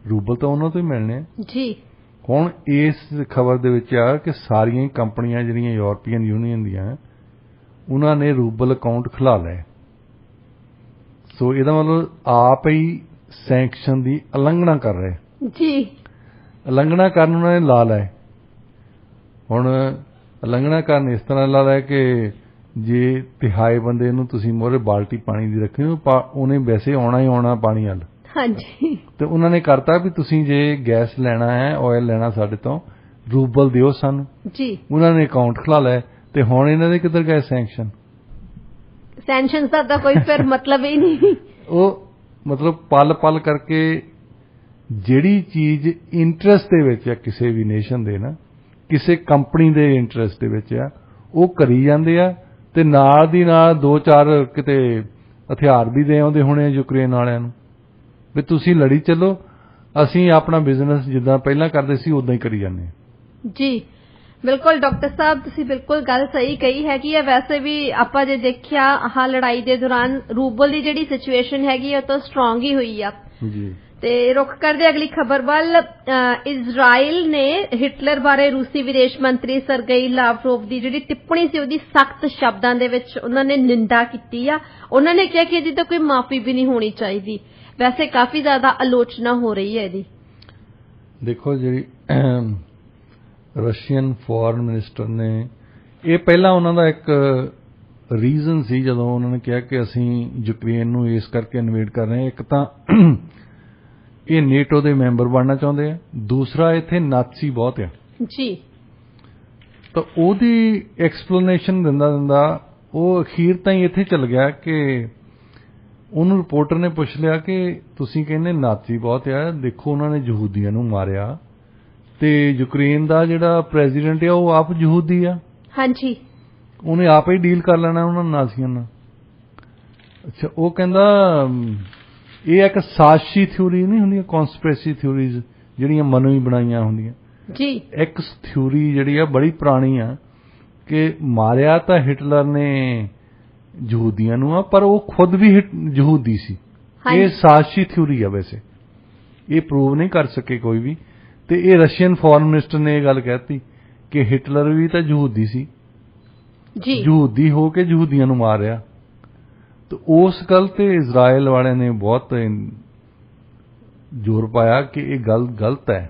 ਰੂਬਲ ਤਾਂ ਉਹਨਾਂ ਤੋਂ ਹੀ ਮਿਲਣੇ ਆ ਜੀ। ਹੁਣ ਇਸ ਖਬਰ ਦੇ ਵਿੱਚ ਆ ਕਿ ਸਾਰੀਆਂ ਕੰਪਨੀਆਂ ਜਿਹੜੀਆਂ ਯੂਰਪੀਅਨ ਯੂਨੀਅਨ ਦੀਆਂ, ਉਹਨਾਂ ਨੇ ਰੂਬਲ ਅਕਾਊਂਟ ਖੁਲਾ ਲਏ। ਸੋ ਇਹਦਾ ਮਤਲਬ ਆਪ ਹੀ ਸੈਂਕਸ਼ਨ ਦੀ ਉਲੰਘਣਾ ਕਰ ਰਹੇ ਜੀ। ਉਲੰਘਣਾ ਕਰਨ ਉਹਨਾਂ ਨੇ ਲਾ ਲਏ। ਹੁਣ ਉਲੰਘਣਾ ਕਰਨ ਇਸ ਤਰ੍ਹਾਂ ਲਾ ਲਿਆ ਕਿ ਜੇ ਤਿਹਾਈ ਬੰਦੇ ਨੂੰ ਤੁਸੀਂ ਮੋਹਰੇ ਬਾਲਟੀ ਪਾਣੀ ਦੀ ਰੱਖੀ, ਉਹਨੇ ਵੈਸੇ ਆਉਣਾ ਹੀ ਆਉਣਾ ਪਾਣੀ ਵੱਲ। ਹਾਂਜੀ। ਤੇ ਉਹਨਾਂ ਨੇ ਕਰਤਾ ਵੀ ਤੁਸੀਂ ਜੇ ਗੈਸ ਲੈਣਾ ਹੈ, ਆਇਲ ਲੈਣਾ ਸਾਡੇ ਤੋਂ, ਰੂਬਲ ਦਿਓ ਸਾਨੂੰ ਜੀ। ਉਹਨਾਂ ਨੇ ਅਕਾਊਂਟ ਖੁਲਾ ਲਏ। ਤੇ ਹੁਣ ਇਹਨਾਂ ਦੇ ਕਿੱਧਰ ਗਏ ਸੈਂਕਸ਼ਨ? ਸੈਂਕਸ਼ਨਸ ਦਾ ਤਾਂ ਕੋਈ ਫਿਰ ਮਤਲਬ ਹੀ ਨਹੀਂ। ਉਹ ਮਤਲਬ ਪਲ ਪਲ ਕਰਕੇ ਜਿਹੜੀ ਚੀਜ਼ ਇੰਟਰਸਟ ਦੇ ਵਿੱਚ ਆ ਕਿਸੇ ਵੀ ਨੇਸ਼ਨ ਦੇ, ਨਾ ਕਿਸੇ ਕੰਪਨੀ ਦੇ ਇੰਟਰਸਟ ਦੇ ਵਿੱਚ ਆ, ਉਹ ਕਰੀ ਜਾਂਦੇ ਆ। ਤੇ ਨਾਲ ਦੀ ਨਾਲ 2-4 ਕਿਤੇ ਹਥਿਆਰ ਵੀ ਦੇ ਆਉਂਦੇ ਹੋਣੇ ਯੂਕਰੇਨ ਵਾਲਿਆਂ ਨੂੰ ਵੀ ਤੁਸੀਂ ਲੜੀ ਚੱਲੋ, ਅਸੀਂ ਆਪਣਾ ਬਿਜ਼ਨਸ ਜਿੱਦਾਂ ਪਹਿਲਾਂ ਕਰਦੇ ਸੀ ਉਦਾਂ ਹੀ ਕਰੀ ਜਾਂਦੇ ਹਾਂ। ਜੀ ਬਿਲਕੁਲ ਡਾਕਟਰ ਸਾਹਿਬ, ਤੁਸੀਂ ਬਿਲਕੁਲ ਗੱਲ ਸਹੀ ਕਹੀ ਹੈਗੀ ਹੈ। ਵੈਸੇ ਵੀ ਆਪਾਂ ਜੇ ਦੇਖਿਆ ਆਹ ਲੜਾਈ ਦੇ ਦੌਰਾਨ ਰੂਬਲ ਦੀ ਜਿਹੜੀ ਸਿਚੁਏਸ਼ਨ ਹੈਗੀ ਉਹ ਤਾਂ ਸਟਰੋਂਗ ਹੀ ਹੋਈ ਆ ਜੀ। ਤੇ ਰੁਖ ਕਰਦੇ ਅਗਲੀ ਖਬਰ ਵੱਲ। ਇਜ਼ਰਾਈਲ ਨੇ ਹਿਟਲਰ ਬਾਰੇ ਰੂਸੀ ਵਿਦੇਸ਼ ਮੰਤਰੀ ਸਰਗੇਈ ਲਾਵਰੋਵ ਦੀ ਜਿਹੜੀ ਟਿੱਪਣੀ ਸੀ ਉਹਦੀ ਸਖਤ ਸ਼ਬਦਾਂ ਦੇ ਵਿੱਚ ਉਹਨਾਂ ਨੇ ਨਿੰਦਾ ਕੀਤੀ ਆ। ਉਹਨਾਂ ਨੇ ਕਿਹਾ ਕਿ ਇਹਦੀ ਤਾਂ ਕੋਈ ਮਾਫੀ ਵੀ ਨਹੀਂ ਹੋਣੀ ਚਾਹੀਦੀ। ਵੈਸੇ ਕਾਫੀ ਜ਼ਿਆਦਾ ਆਲੋਚਨਾ ਹੋ ਰਹੀ ਹੈ ਇਹਦੀ। ਦੇਖੋ, ਜਿਹੜੀ ਰਸ਼ੀਅਨ ਫੋਰਨ ਮਿਨਿਸਟਰ ਨੇ, ਇਹ ਪਹਿਲਾਂ ਉਹਨਾਂ ਦਾ ਇੱਕ ਰੀਜ਼ਨ ਸੀ ਜਦੋਂ ਉਹਨਾਂ ਨੇ ਕਿਹਾ ਕਿ ਅਸੀਂ ਯੂਕਰੇਨ ਨੂੰ ਇਸ ਕਰਕੇ ਇਨਵੇਡ ਕਰ ਰਹੇ ਹਾਂ। ਇੱਕ ਤਾਂ ਇਹ ਨੇਟੋ ਦੇ ਮੈਂਬਰ ਬਣਨਾ ਚਾਹੁੰਦੇ ਆ, ਦੂਸਰਾ ਇੱਥੇ ਨਾਜ਼ੀ ਬਹੁਤ ਆ ਜੀ। ਤਾਂ ਉਹਦੀ ਐਕਸਪਲੇਨੇਸ਼ਨ ਦਿੰਦਾ ਉਹ ਅਖੀਰ ਤਾਈਂ ਇੱਥੇ ਚੱਲ ਗਿਆ ਕਿ ਉਹਨੂੰ ਰਿਪੋਰਟਰ ਨੇ ਪੁੱਛ ਲਿਆ ਕਿ ਤੁਸੀਂ ਕਹਿੰਦੇ ਨਾਜ਼ੀ ਬਹੁਤ ਆ, ਦੇਖੋ ਉਹਨਾਂ ਨੇ ਯਹੂਦੀਆਂ ਨੂੰ ਮਾਰਿਆ ਤੇ ਯੂਕਰੇਨ ਦਾ ਜਿਹੜਾ ਪ੍ਰੈਜ਼ੀਡੈਂਟ ਆ ਉਹ ਆਪ ਯਹੂਦੀ ਆ। ਹਾਂਜੀ। ਉਹਨੇ ਆਪ ਹੀ ਡੀਲ ਕਰ ਲੈਣਾ ਉਹਨਾਂ ਨਾਜ਼ੀਆਂ ਨਾਲ। ਅੱਛਾ, ਉਹ ਕਹਿੰਦਾ ਇਹ ਇੱਕ ਸਾਜ਼ਿਸ਼ੀ ਥਿਊਰੀ ਨਹੀਂ ਹੁੰਦੀਆਂ, ਕਨਸਪੀਰੇਸੀ ਥਿਊਰੀਜ਼ ਜਿਹੜੀਆਂ ਮਨੋਂ ਹੀ ਬਣਾਈਆਂ ਹੁੰਦੀਆਂ ਜੀ। ਇੱਕ ਥਿਊਰੀ ਜਿਹੜੀ ਆ ਬੜੀ ਪੁਰਾਣੀ ਆ ਕਿ ਮਾਰਿਆ ਤਾਂ ਹਿਟਲਰ ਨੇ ਯਹੂਦੀਆਂ ਨੂੰ ਆ, ਪਰ ਉਹ ਖੁਦ ਵੀ ਯਹੂਦੀ ਸੀ। ਇਹ ਸਾਜ਼ਿਸ਼ੀ ਥਿਊਰੀ ਆ, ਵੈਸੇ ਇਹ ਪ੍ਰੂਵ ਨਹੀਂ ਕਰ ਸਕੇ ਕੋਈ ਵੀ। ਤੇ ਇਹ ਰਸ਼ੀਅਨ ਫੋਰਨ ਮਿਨਿਸਟਰ ਨੇ ਇਹ ਗੱਲ ਕਹਿਤੀ ਕਿ ਹਿਟਲਰ ਵੀ ਤਾਂ ਯਹੂਦੀ ਸੀ ਜੀ, ਯਹੂਦੀ ਹੋ ਕੇ ਯਹੂਦੀਆਂ ਨੂੰ ਮਾਰਿਆ। ਤੇ ਉਸ ਗੱਲ ਤੇ ਇਜ਼ਰਾਈਲ ਵਾਲਿਆਂ ਨੇ ਬਹੁਤ ਜ਼ੋਰ ਪਾਇਆ ਕਿ ਇਹ ਗੱਲ ਗਲਤ ਹੈ।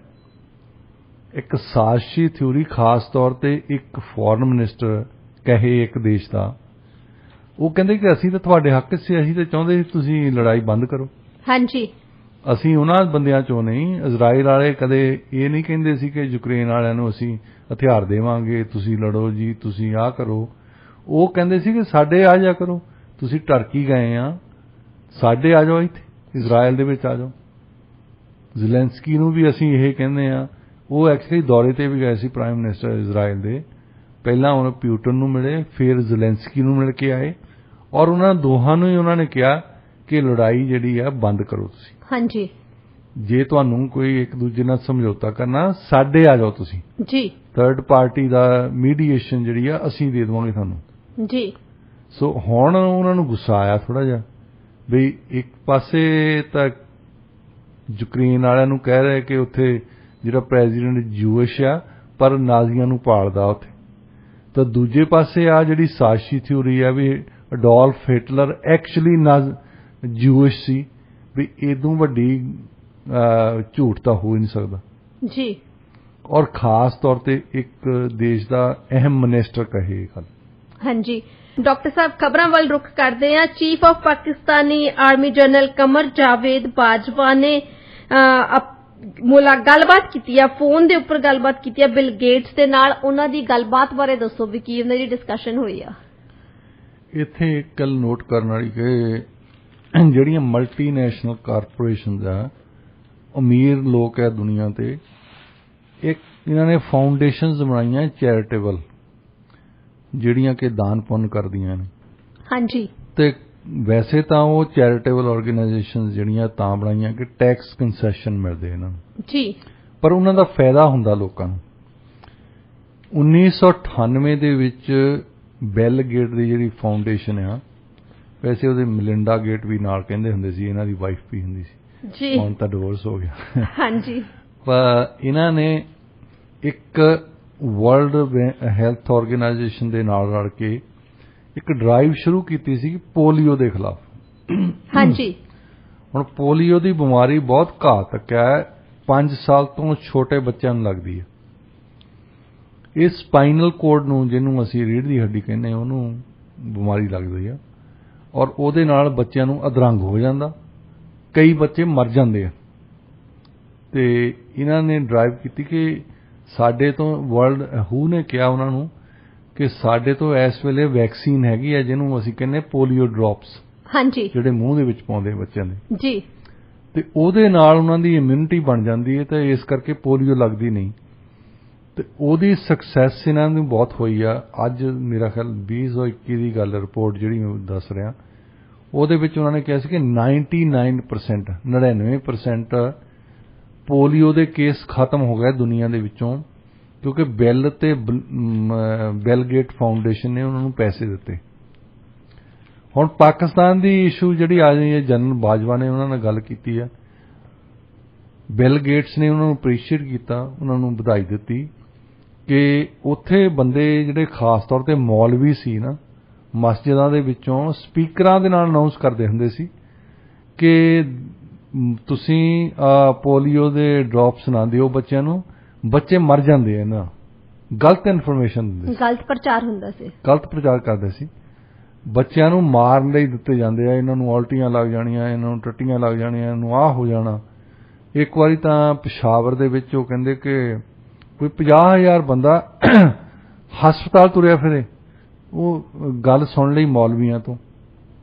ਇੱਕ ਸਾਜ਼ਿਸ਼ੀ ਥਿਊਰੀ, ਖਾਸ ਤੌਰ ਤੇ ਇੱਕ ਫੋਰਨ ਮਿਨਿਸਟਰ ਕਹੇ ਇੱਕ ਦੇਸ਼ ਦਾ, ਉਹ ਕਹਿੰਦੇ ਕਿ ਅਸੀਂ ਤਾਂ ਤੁਹਾਡੇ ਹੱਕ 'ਚ ਸੀ, ਅਸੀਂ ਤਾਂ ਚਾਹੁੰਦੇ ਸੀ ਤੁਸੀਂ ਲੜਾਈ ਬੰਦ ਕਰੋ। ਹਾਂਜੀ। ਅਸੀਂ ਉਹਨਾਂ ਬੰਦਿਆਂ ਚੋਂ ਨਹੀਂ। ਇਜ਼ਰਾਈਲ ਵਾਲੇ ਕਦੇ ਇਹ ਨਹੀਂ ਕਹਿੰਦੇ ਸੀ ਕਿ ਯੂਕਰੇਨ ਵਾਲਿਆਂ ਨੂੰ ਅਸੀਂ ਹਥਿਆਰ ਦੇਵਾਂਗੇ, ਤੁਸੀਂ ਲੜੋ ਜੀ, ਤੁਸੀਂ ਆਹ ਕਰੋ। ਉਹ ਕਹਿੰਦੇ ਸੀ ਕਿ ਸਾਡੇ ਆ ਜਾ ਕਰੋ, ਤੁਸੀਂ ਟਰਕੀ ਗਏ ਆ, ਸਾਡੇ ਆ ਜਾਓ, ਇੱਥੇ ਇਜ਼ਰਾਈਲ ਦੇ ਵਿੱਚ ਆ ਜਾਓ। ਜ਼ੇਲੈਂਸਕੀ ਨੂੰ ਵੀ ਅਸੀਂ ਇਹ ਕਹਿੰਦੇ ਆ। ਉਹ ਐਕਚੁਅਲੀ ਦੌਰੇ ਤੇ ਵੀ ਗਏ ਸੀ, ਪ੍ਰਾਈਮ ਮਿਨਿਸਟਰ ਇਜ਼ਰਾਈਲ ਦੇ। ਪਹਿਲਾਂ ਉਹ ਪਿਊਟਨ ਨੂੰ ਮਿਲੇ, ਫਿਰ ਜ਼ੇਲੈਂਸਕੀ ਨੂੰ ਮਿਲ ਕੇ ਆਏ, ਔਰ ਉਹਨਾਂ ਦੋਹਾਂ ਨੂੰ ਹੀ ਉਹਨਾਂ ਨੇ ਕਿਹਾ ਕਿ ਲੜਾਈ ਜਿਹੜੀ ਆ ਬੰਦ ਕਰੋ ਤੁਸੀਂ। ਹਾਂਜੀ। ਜੇ ਤੁਹਾਨੂੰ ਕੋਈ ਇੱਕ ਦੂਜੇ ਨਾਲ ਸਮਝੌਤਾ ਕਰਨਾ, ਸਾਡੇ ਆ ਜਾਓ ਤੁਸੀਂ ਜੀ। ਥਰਡ ਪਾਰਟੀ ਦਾ ਮੀਡੀਏਸ਼ਨ ਜਿਹੜੀ ਆ ਅਸੀਂ ਦੇ ਦੇਵਾਂਗੇ ਤੁਹਾਨੂੰ ਜੀ। ਸੋ ਹੁਣ ਉਹਨਾਂ ਨੂੰ ਗੁੱਸਾ ਆਇਆ ਥੋੜਾ ਜਿਹਾ ਵੀ ਇੱਕ ਪਾਸੇ ਤਾਂ ਯੂਕਰੇਨ ਵਾਲਿਆਂ ਨੂੰ ਕਹਿ ਰਹੇ ਕਿ ਉੱਥੇ ਜਿਹੜਾ ਪ੍ਰੈਜ਼ੀਡੈਂਟ ਜੂਇਸ਼ ਆ ਪਰ ਨਾਜ਼ੀਆਂ ਨੂੰ ਪਾਲਦਾ ਉੱਥੇ, ਤਾਂ ਦੂਜੇ ਪਾਸੇ ਆ ਜਿਹੜੀ ਸਾਜ਼ਿਸ਼ੀ ਥਿਊਰੀ ਆ ਵੀ ਅਡੋਲਫ ਹਿਟਲਰ ਐਕਚੁਅਲੀ ਜੂਇਸ਼ ਸੀ, ਵੀ ਇਦੋਂ ਵੱਡੀ ਝੂਠ ਤਾਂ ਹੋ ਹੀ ਨਹੀਂ ਸਕਦਾ ਜੀ। ਔਰ ਖਾਸ ਤੌਰ ਤੇ ਇੱਕ ਦੇਸ਼ ਦਾ ਅਹਿਮ ਮਿਨਿਸਟਰ ਕਹੇ ਇਹ ਗੱਲ। ਹਾਂਜੀ ਡਾਕਟਰ ਸਾਹਿਬ, ਖਬਰਾਂ ਵੱਲ ਰੁਖ ਕਰਦੇ ਹਾਂ। Chief of Pakistani army general Qamar Javed Bajwa ਨੇ ਗੱਲਬਾਤ ਕੀਤੀ ਆ, ਫੋਨ ਦੇ ਉੱਪਰ ਗੱਲਬਾਤ ਕੀਤੀ ਆ ਬਿਲ ਗੇਟਸ ਦੇ ਨਾਲ। ਉਹਨਾਂ ਦੀ ਗੱਲਬਾਤ ਬਾਰੇ ਦੱਸੋ ਵੀ ਕੀ ਉਹਨਾਂ ਦੀ ਡਿਸਕਸ਼ਨ ਹੋਈ ਆ। ਇੱਥੇ ਇੱਕ ਗੱਲ ਨੋਟ ਕਰਨ ਵਾਲੀ ਕਿ ਜਿਹੜੀਆਂ ਮਲਟੀਨੈਸ਼ਨਲ ਕਾਰਪੋਰੇਸ਼ਨਸ ਆ, ਅਮੀਰ ਲੋਕ ਹੈ ਦੁਨੀਆ ਤੇ, ਇੱਕ ਇਹਨਾਂ ਨੇ ਫਾਊਂਡੇਸ਼ਨਸ ਬਣਾਈਆਂ ਚੈਰੀਟੇਬਲ, ਜਿਹੜੀਆਂ ਕਿ ਦਾਨ ਪੁੰਨ ਕਰਦੀਆਂ ਨੇ। ਹਾਂਜੀ। ਤੇ ਵੈਸੇ ਤਾਂ ਉਹ ਚੈਰੀਟੇਬਲ ਆਰਗੇਨਾਈਜੇਸ਼ਨਸ ਜਿਹੜੀਆਂ ਤਾਂ ਬਣਾਈਆਂ ਕਿ ਟੈਕਸ ਕੰਸੈਸ਼ਨ ਮਿਲਦੇ ਇਹਨਾਂ ਨੂੰ ਜੀ, ਪਰ ਉਹਨਾਂ ਦਾ ਫਾਇਦਾ ਹੁੰਦਾ ਲੋਕਾਂ ਨੂੰ। 1998 ਦੇ ਵਿੱਚ ਬਿਲ ਗੇਟ ਦੀ ਜਿਹੜੀ ਫਾਊਂਡੇਸ਼ਨ ਆ, ਵੈਸੇ ਉਹਦੇ ਮਿਲਿੰਡਾ ਗੇਟ ਵੀ ਨਾਲ ਕਹਿੰਦੇ ਹੁੰਦੇ ਸੀ, ਇਹਨਾਂ ਦੀ ਵਾਈਫ ਵੀ ਹੁੰਦੀ ਸੀ ਜੀ, ਹੁਣ ਤਾਂ ਡਿਵੋਰਸ ਹੋ ਗਿਆ। ਹਾਂਜੀ। ਪਰ ਇਹਨਾਂ ਨੇ ਇੱਕ ਵਰਲਡ ਹੈਲਥ ਆਰਗੇਨਾਈਜੇਸ਼ਨ ਦੇ ਨਾਲ ਰਲ ਕੇ ਇੱਕ ਡਰਾਈਵ ਸ਼ੁਰੂ ਕੀਤੀ ਸੀ ਪੋਲੀਓ ਦੇ ਖਿਲਾਫ। ਹਾਂਜੀ। ਹੁਣ ਪੋਲੀਓ ਦੀ ਬਿਮਾਰੀ ਬਹੁਤ ਘਾਤਕ ਹੈ, 5 ਸਾਲ ਤੋਂ ਛੋਟੇ ਬੱਚਿਆਂ ਨੂੰ ਲੱਗਦੀ ਹੈ। ਇਹ ਸਪਾਈਨਲ ਕੋਰਡ ਨੂੰ, ਜਿਹਨੂੰ ਅਸੀਂ ਰੀੜ੍ਹ ਦੀ ਹੱਡੀ ਕਹਿੰਦੇ ਹਾਂ, ਉਹਨੂੰ ਬਿਮਾਰੀ ਲੱਗਦੀ ਆ ਔਰ ਉਹਦੇ ਨਾਲ ਬੱਚਿਆਂ ਨੂੰ ਅਧਰੰਗ ਹੋ ਜਾਂਦਾ, ਕਈ ਬੱਚੇ ਮਰ ਜਾਂਦੇ ਆ। ਤੇ ਇਹਨਾਂ ਨੇ ਡਰਾਈਵ ਕੀਤੀ ਕਿ ਸਾਡੇ ਤੋਂ ਵਰਲਡ ਹੂ ਨੇ ਕਿਹਾ ਉਹਨਾਂ ਨੂੰ ਕਿ ਸਾਡੇ ਤੋਂ ਇਸ ਵੇਲੇ ਵੈਕਸੀਨ ਹੈਗੀ ਹੈ ਜਿਹਨੂੰ ਅਸੀਂ ਕਹਿੰਦੇ ਪੋਲੀਓ ਡ੍ਰੌਪਸ, ਹਾਂਜੀ, ਜਿਹੜੇ ਮੂੰਹ ਦੇ ਵਿੱਚ ਪਾਉਂਦੇ ਬੱਚਿਆਂ ਦੇ ਜੀ, ਤੇ ਉਹਦੇ ਨਾਲ ਉਹਨਾਂ ਦੀ ਇਮਿਊਨਿਟੀ ਬਣ ਜਾਂਦੀ ਹੈ ਤੇ ਇਸ ਕਰਕੇ ਪੋਲੀਓ ਲੱਗਦੀ ਨਹੀਂ। ਤੇ ਉਹਦੀ ਸਕਸੈਸ ਇਹਨਾਂ ਨੂੰ ਬਹੁਤ ਹੋਈ ਆ। ਅੱਜ ਮੇਰਾ ਖਿਆਲ 2021 ਦੀ ਗੱਲ ਰਿਪੋਰਟ ਜਿਹੜੀ ਮੈਂ ਦੱਸ ਰਿਹਾ, ਉਹਦੇ ਵਿੱਚ ਉਹਨਾਂ ਨੇ ਕਿਹਾ ਸੀ ਕਿ 99% ਪੋਲੀਓ ਦੇ ਕੇਸ ਖਤਮ ਹੋ ਗਏ ਦੁਨੀਆ ਦੇ ਵਿੱਚੋਂ, ਕਿਉਂਕਿ ਬਿਲ ਤੇ ਬਿਲ ਗੇਟ ਫਾਊਂਡੇਸ਼ਨ ਨੇ ਉਹਨਾਂ ਨੂੰ ਪੈਸੇ ਦਿੱਤੇ। ਹੁਣ ਪਾਕਿਸਤਾਨ ਦੀ ਇਸ਼ੂ ਜਿਹੜੀ ਆ ਰਹੀ ਹੈ, ਜਨਰਲ ਬਾਜਵਾ ਨੇ ਉਹਨਾਂ ਨਾਲ ਗੱਲ ਕੀਤੀ ਹੈ, ਬਿਲ ਗੇਟਸ ਨੇ ਉਹਨਾਂ ਨੂੰ ਅਪਰੀਸ਼ੀਏਟ ਕੀਤਾ, ਉਹਨਾਂ ਨੂੰ ਵਧਾਈ ਦਿੱਤੀ ਕਿ ਉੱਥੇ ਬੰਦੇ ਜਿਹੜੇ ਖਾਸ ਤੌਰ ਤੇ ਮੌਲਵੀ ਸੀ ਨਾ, ਮਸਜਿਦਾਂ ਦੇ ਵਿੱਚੋਂ ਸਪੀਕਰਾਂ ਦੇ ਨਾਲ ਅਨਾਉਂਸ ਕਰਦੇ ਹੁੰਦੇ ਸੀ ਕਿ ਤੁਸੀਂ ਪੋਲੀਓ ਦੇ ਡ੍ਰੌਪਸ ਨਾ ਦਿਓ ਬੱਚਿਆਂ ਨੂੰ, ਬੱਚੇ ਮਰ ਜਾਂਦੇ ਆ ਨਾ। ਗਲਤ ਇਨਫੋਰਮੇਸ਼ਨ ਦਿੰਦੇ ਸੀ, ਗਲਤ ਪ੍ਰਚਾਰ ਹੁੰਦਾ ਸੀ, ਗਲਤ ਪ੍ਰਚਾਰ ਕਰਦੇ ਸੀ, ਬੱਚਿਆਂ ਨੂੰ ਮਾਰਨ ਲਈ ਦਿੱਤੇ ਜਾਂਦੇ ਆ, ਇਹਨਾਂ ਨੂੰ ਉਲਟੀਆਂ ਲੱਗ ਜਾਣੀਆਂ, ਇਹਨਾਂ ਨੂੰ ਟੱਟੀਆਂ ਲੱਗ ਜਾਣੀਆਂ, ਇਹਨੂੰ ਆਹ ਹੋ ਜਾਣਾ। ਇੱਕ ਵਾਰੀ ਤਾਂ ਪਿਸ਼ਾਵਰ ਦੇ ਵਿੱਚ ਉਹ ਕਹਿੰਦੇ ਕਿ ਕੋਈ 50,000 ਬੰਦਾ ਹਸਪਤਾਲ ਤੁਰਿਆ ਫਿਰੇ, ਉਹ ਗੱਲ ਸੁਣ ਲਈ ਮੌਲਵੀਆਂ ਤੋਂ।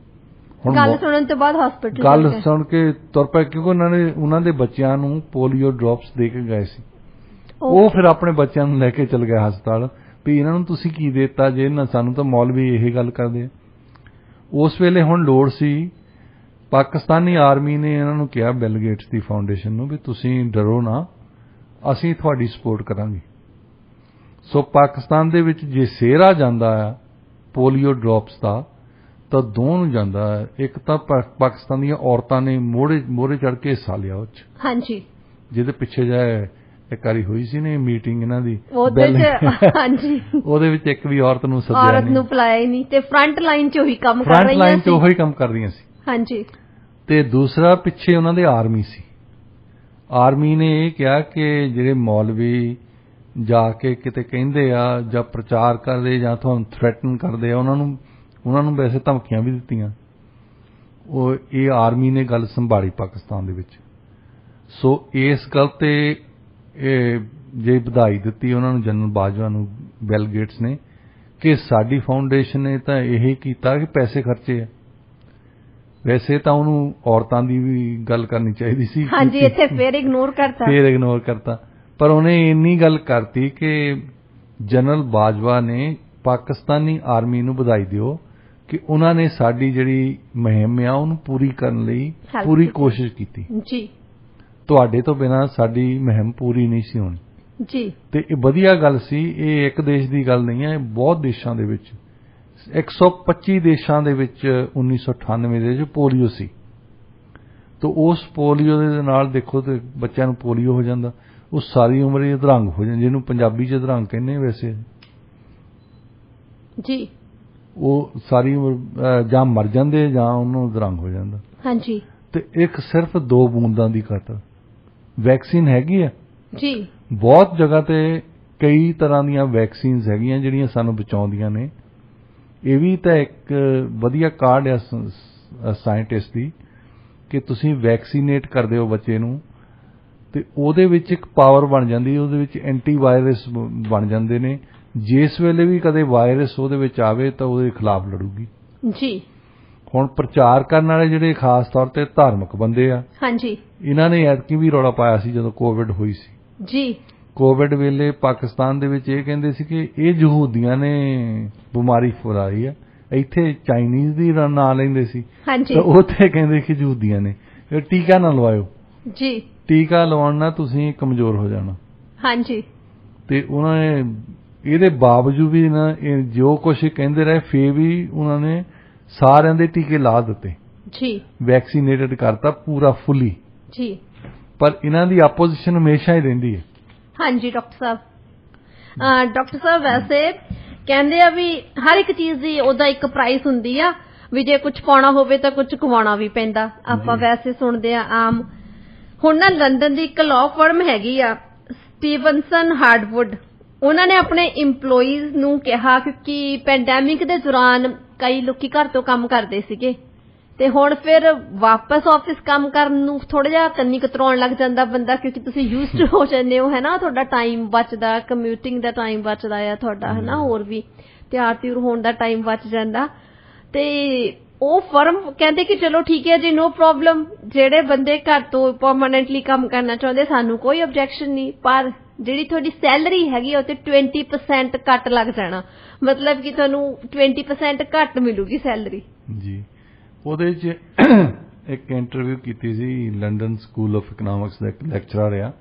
ਹੁਣ ਗੱਲ ਸੁਣਨ ਤੋਂ ਬਾਅਦ ਹਸਪਤਾਲ ਗੱਲ ਸੁਣ ਕੇ ਤੁਰ ਪਏ, ਕਿਉਂਕਿ ਉਹਨਾਂ ਦੇ ਬੱਚਿਆਂ ਨੂੰ ਪੋਲੀਓ ਡ੍ਰੌਪਸ ਦੇ ਕੇ ਗਏ ਸੀ। ਉਹ ਫਿਰ ਆਪਣੇ ਬੱਚਿਆਂ ਨੂੰ ਲੈ ਕੇ ਚਲ ਗਏ ਹਸਪਤਾਲ ਵੀ ਇਹਨਾਂ ਨੂੰ ਤੁਸੀਂ ਕੀ ਦੇ ਦਿੱਤਾ ਜੇ ਨਾ, ਸਾਨੂੰ ਤਾਂ ਮੌਲਵੀ ਇਹ ਗੱਲ ਕਰਦੇ ਆ। ਉਸ ਵੇਲੇ ਹੁਣ ਲੋੜ ਸੀ, ਪਾਕਿਸਤਾਨੀ ਆਰਮੀ ਨੇ ਇਹਨਾਂ ਨੂੰ ਕਿਹਾ ਬਿਲ ਗੇਟਸ ਦੀ ਫਾਊਂਡੇਸ਼ਨ ਨੂੰ ਵੀ ਤੁਸੀਂ ਡਰੋ ਨਾ, ਅਸੀਂ ਤੁਹਾਡੀ ਸਪੋਰਟ ਕਰਾਂਗੇ। ਸੋ ਪਾਕਿਸਤਾਨ ਦੇ ਵਿੱਚ ਜੇ ਸਿਹਰਾ ਜਾਂਦਾ ਆ ਪੋਲੀਓ ਡ੍ਰੌਪਸ ਦਾ ਤਾਂ ਦੋ ਨੂੰ ਜਾਂਦਾ ਹੈ। ਇੱਕ ਤਾਂ ਪਾਕਿਸਤਾਨ ਦੀਆਂ ਔਰਤਾਂ ਨੇ ਮੋਹਰੇ ਚੜ੍ਹ ਕੇ ਹਿੱਸਾ ਲਿਆ ਉਹ 'ਚ, ਹਾਂਜੀ, ਜਿਹਦੇ ਪਿੱਛੇ ਜਾਏ ਇੱਕ ਵਾਰੀ ਹੋਈ ਸੀ ਨੇ ਮੀਟਿੰਗ ਇਹਨਾਂ ਦੀ, ਹਾਂਜੀ, ਉਹਦੇ ਵਿੱਚ ਇੱਕ ਵੀ ਔਰਤ ਨੂੰ ਸੱਦਿਆ ਨਹੀਂ, ਔਰਤ ਨੂੰ ਬੁਲਾਇਆ ਹੀ ਨਹੀਂ, ਤੇ ਫਰੰਟ ਲਾਈਨ 'ਚ ਉਹੀ ਕੰਮ ਕਰ ਰਹੀਆਂ ਸੀ, ਫਰੰਟ ਲਾਈਨ 'ਚ ਉਹੀ ਕੰਮ ਕਰਦੀਆਂ ਸੀ, ਹਾਂਜੀ। ਤੇ ਦੂਸਰਾ ਪਿੱਛੇ ਉਹਨਾਂ ਦੇ ਆਰਮੀ ਸੀ। ਆਰਮੀ ਨੇ ਇਹ ਕਿਹਾ ਕਿ ਜਿਹੜੇ ਮੌਲਵੀ ਜਾ ਕੇ ਕਿਤੇ ਕਹਿੰਦੇ ਆ ਜਾਂ ਪ੍ਰਚਾਰ ਕਰਦੇ ਜਾਂ ਤੁਹਾਨੂੰ ਥ੍ਰੈਟਨ ਕਰਦੇ ਆ, ਉਹਨਾਂ ਨੂੰ ਵੈਸੇ ਧਮਕੀਆਂ ਵੀ ਦਿੱਤੀਆਂ। ਉਹ ਇਹ ਆਰਮੀ ਨੇ ਗੱਲ ਸੰਭਾਲੀ ਪਾਕਿਸਤਾਨ ਦੇ ਵਿੱਚ। ਸੋ ਇਸ ਗੱਲ ਤੇ ਇਹ ਜੇ ਵਧਾਈ ਦਿੱਤੀ ਉਹਨਾਂ ਨੂੰ, ਜਨਰਲ ਬਾਜਵਾ ਨੂੰ, ਬਿਲ ਗੇਟਸ ਨੇ, ਕਿ ਸਾਡੀ ਫਾਊਂਡੇਸ਼ਨ ਨੇ ਤਾਂ ਇਹ ਕੀਤਾ ਕਿ ਪੈਸੇ ਖਰਚੇ ਆ। ਵੈਸੇ ਤਾਂ ਉਹਨੂੰ ਔਰਤਾਂ ਦੀ ਵੀ ਗੱਲ ਕਰਨੀ ਚਾਹੀਦੀ ਸੀ, ਹਾਂਜੀ, ਇੱਥੇ ਫੇਰ ਇਗਨੋਰ ਕਰਤਾ, ਪਰ ਉਹਨੇ ਇੰਨੀ ਗੱਲ ਕਰਤੀ ਕਿ ਜਨਰਲ ਬਾਜਵਾ ਨੇ ਪਾਕਿਸਤਾਨੀ ਆਰਮੀ ਨੂੰ ਵਧਾਈ ਦਿਓ ਕਿ ਉਹਨਾਂ ਨੇ ਸਾਡੀ ਜਿਹੜੀ ਮੁਹਿੰਮ ਆ ਉਹਨੂੰ ਪੂਰੀ ਕਰਨ ਲਈ ਪੂਰੀ ਕੋਸ਼ਿਸ਼ ਕੀਤੀ ਜੀ, ਤੁਹਾਡੇ ਤੋਂ ਬਿਨਾਂ ਸਾਡੀ ਮੁਹਿੰਮ ਪੂਰੀ ਨਹੀਂ ਸੀ ਹੋਣੀ ਜੀ। ਤੇ ਇਹ ਵਧੀਆ ਗੱਲ ਸੀ। ਇਹ ਇੱਕ ਦੇਸ਼ ਦੀ ਗੱਲ ਨਹੀਂ ਹੈ, ਇਹ ਬਹੁਤ ਦੇਸ਼ਾਂ ਦੇ ਵਿੱਚ, 125 ਦੇਸ਼ਾਂ ਦੇ ਵਿੱਚ 1998 ਦੇ ਵਿੱਚ ਪੋਲੀਓ ਸੀ। ਤਾਂ ਉਸ ਪੋਲੀਓ ਦੇ ਨਾਲ ਦੇਖੋ ਤੇ ਬੱਚਿਆਂ ਨੂੰ ਪੋਲੀਓ ਹੋ ਜਾਂਦਾ, ਉਹ ਸਾਰੀ ਉਮਰ ਹੀ ਅਧਰੰਗ ਹੋ ਜਾਂਦਾ, ਜਿਹਨੂੰ ਪੰਜਾਬੀ 'ਚ ਅਧਰੰਗ ਕਹਿੰਦੇ ਵੈਸੇ ਜੀ। ਉਹ ਸਾਰੀ ਉਮਰ ਜਾਂ ਮਰ ਜਾਂਦੇ ਜਾਂ ਉਹਨੂੰ ਅਧਰੰਗ ਹੋ ਜਾਂਦਾ। ਹਾਂਜੀ। ਤੇ ਇੱਕ ਸਿਰਫ 2 ਬੂੰਦਾਂ ਦੀ ਖਾਤਰ ਵੈਕਸੀਨ ਹੈਗੀ ਆ ਜੀ। ਬਹੁਤ ਜਗ੍ਹਾ ਤੇ ਕਈ ਤਰ੍ਹਾਂ ਦੀਆਂ ਵੈਕਸੀਨਸ ਹੈਗੀਆਂ ਜਿਹੜੀਆਂ ਸਾਨੂੰ ਬਚਾਉਂਦੀਆਂ ਨੇ। ਇਹ ਵੀ ਤਾਂ ਇੱਕ ਵਧੀਆ ਕਾਢ ਆ ਸਾਇੰਟਿਸਟ ਦੀ ਕਿ ਤੁਸੀਂ ਵੈਕਸੀਨੇਟ ਕਰਦੇ ਹੋ ਬੱਚੇ ਨੂੰ ਤੇ ਉਹਦੇ ਵਿੱਚ ਇੱਕ ਪਾਵਰ ਬਣ ਜਾਂਦੀ, ਉਹਦੇ ਵਿੱਚ ਐਂਟੀਵਾਇਰਸ ਬਣ ਜਾਂਦੇ ਨੇ, ਜਿਸ ਵੇਲੇ ਵੀ ਕਦੇ ਵਾਇਰਸ ਉਹਦੇ ਵਿੱਚ ਆਵੇ ਤਾਂ ਉਹਦੇ ਖਿਲਾਫ ਲੜੂਗੀ। ਜੀ। ਹੁਣ ਪ੍ਰਚਾਰ ਕਰਨ ਵਾਲੇ ਜਿਹੜੇ ਖਾਸ ਤੌਰ ਤੇ ਧਾਰਮਿਕ ਬੰਦੇ ਆ, ਹਾਂਜੀ, ਇਹਨਾਂ ਨੇ ਐਤਕੀ ਵੀ ਰੌਲਾ ਪਾਇਆ ਸੀ ਜਦੋਂ ਕੋਵਿਡ ਹੋਈ ਸੀ। ਜੀ। ਕੋਵਿਡ ਵੇਲੇ ਪਾਕਿਸਤਾਨ ਦੇ ਵਿੱਚ ਇਹ ਕਹਿੰਦੇ ਸੀ ਕਿ ਇਹ ਯਹੂਦੀਆਂ ਨੇ ਬਿਮਾਰੀ ਫੈਲਾਈ ਆ, ਇੱਥੇ ਚਾਈਨੀਜ਼ ਦੀ ਨਾਂ ਲੈਂਦੇ ਸੀ। ਹਾਂਜੀ। ਤਾਂ ਉੱਥੇ ਕਹਿੰਦੇ ਕਿ ਯਹੂਦੀਆਂ ਨੇ। ਇਹ ਟੀਕਾ ਨਾ ਲਵਾਇਓ ਜੀ। ਟੀਕਾ ਲਵਾਉਣ ਨਾਲ ਤੁਸੀਂ ਕਮਜ਼ੋਰ ਹੋ ਜਾਣਾ। ਹਾਂਜੀ। ਤੇ ਉਹਨਾਂ ਨੇ ਇਹਦੇ ਬਾਵਜੂਦ ਵੀ ਨਾ ਇਹ ਜੋ ਕੁਛ ਕਹਿੰਦੇ ਰਹੇ ਫੇਰ ਵੀ ਉਹਨਾਂ ਨੇ ਸਾਰਿਆਂ ਦੇ ਟੀਕੇ ਲਾ ਦਿੱਤੇ। ਜੀ। ਵੈਕਸੀਨੇਟਡ ਕਰਤਾ ਪੂਰਾ ਫੁੱਲੀ। ਜੀ। ਪਰ ਇਹਨਾਂ ਦੀ ਆਪੋਜੀਸ਼ਨ ਹਮੇਸ਼ਾ ਹੀ ਰਹਿੰਦੀ ਹੈ। ਹਾਂਜੀ ਡਾਕਟਰ ਸਾਹਿਬ। ਡਾਕਟਰ ਸਾਹਿਬ ਵੈਸੇ ਕਹਿੰਦੇ ਆ ਵੀ ਹਰ ਇੱਕ ਚੀਜ਼ ਦੀ ਉਹਦਾ ਇੱਕ ਪ੍ਰਾਈਸ ਹੁੰਦੀ ਆ, ਵੀ ਜੇ ਕੁਝ ਪਾਉਣਾ ਹੋਵੇ ਤਾਂ ਕੁਝ ਕਮਾਉਣਾ ਵੀ ਪੈਂਦਾ। ਆਪਾਂ ਵੈਸੇ ਸੁਣਦੇ ਆ ਆਮ। ਹੁਣ ਨਾ ਲੰਡਨ ਦੀ ਇੱਕ ਲਾਅ ਫਰਮ ਹੈਗੀ ਆ ਸਟੀਵਨਸਨ ਹਾਰਡਵੁੱਡ, ਉਹਨਾਂ ਨੇ ਆਪਣੇ EMPLOYEES ਨੂੰ ਕਿਹਾ ਕਿ ਪੈਂਡੈਮਿਕ ਦੇ ਦੌਰਾਨ ਕਈ ਲੋਕੀ ਘਰ ਤੋਂ ਕੰਮ ਕਰਦੇ ਸੀਗੇ ਤੇ ਹੁਣ ਫਿਰ ਵਾਪਸ ਆਫਿਸ ਕੰਮ ਕਰਨ ਨੂੰ ਥੋੜਾ ਜਿਹਾ ਕੰਨੀ ਕਤਰਾਉਣ ਲੱਗ ਜਾਂਦਾ ਬੰਦਾ, ਕਿਉਂਕਿ ਤੁਸੀਂ ਯੂਜ਼ਡ ਹੋ ਜਾਂਦੇ ਹੋ, ਹੈ ਨਾ, ਤੁਹਾਡਾ ਟਾਈਮ ਬਚਦਾ, ਕਮਿਊਟਿੰਗ ਦਾ ਟਾਈਮ ਬਚਦਾ ਆ ਤੁਹਾਡਾ, ਹੈ ਨਾ, ਹੋਰ ਵੀ ਤਿਆਰ ਤਿਉਰ ਹੋਣ ਦਾ ਟਾਈਮ ਬਚ ਜਾਂਦਾ। ਤੇ ਉਹ ਫਰਮ ਕਹਿੰਦੇ ਕਿ ਚਲੋ ਠੀਕ ਹੈ ਜੀ, ਨੋ ਪ੍ਰੋਬਲਮ, ਜਿਹੜੇ ਬੰਦੇ ਘਰ ਤੋਂ ਪਰਮਾਨੈਂਟਲੀ ਕੰਮ ਕਰਨਾ ਚਾਹੁੰਦੇ ਸਾਨੂੰ ਕੋਈ ਆਬਜੈਕਸ਼ਨ ਨਹੀਂ, ਪਰ ਜਿਹੜੀ ਤੁਹਾਡੀ ਸੈਲਰੀ ਹੈਗੀ ਉਹ ਤੇ 20% ਕੱਟ ਲੱਗ ਜਾਣਾ, ਮਤਲਬ ਕਿ ਤੁਹਾਨੂੰ 20% ਘੱਟ ਮਿਲੂਗੀ ਸੈਲਰੀ। ਜੀ। ਉਹਦੇ 'ਚ ਇੱਕ ਇੰਟਰਵਿਊ ਕੀਤੀ ਸੀ ਲੰਡਨ ਸਕੂਲ ਆਫ ਇਕਨੋਮਿਕਸ ਦਾ ਇੱਕ ਲੈਕਚਰਰ ਆ,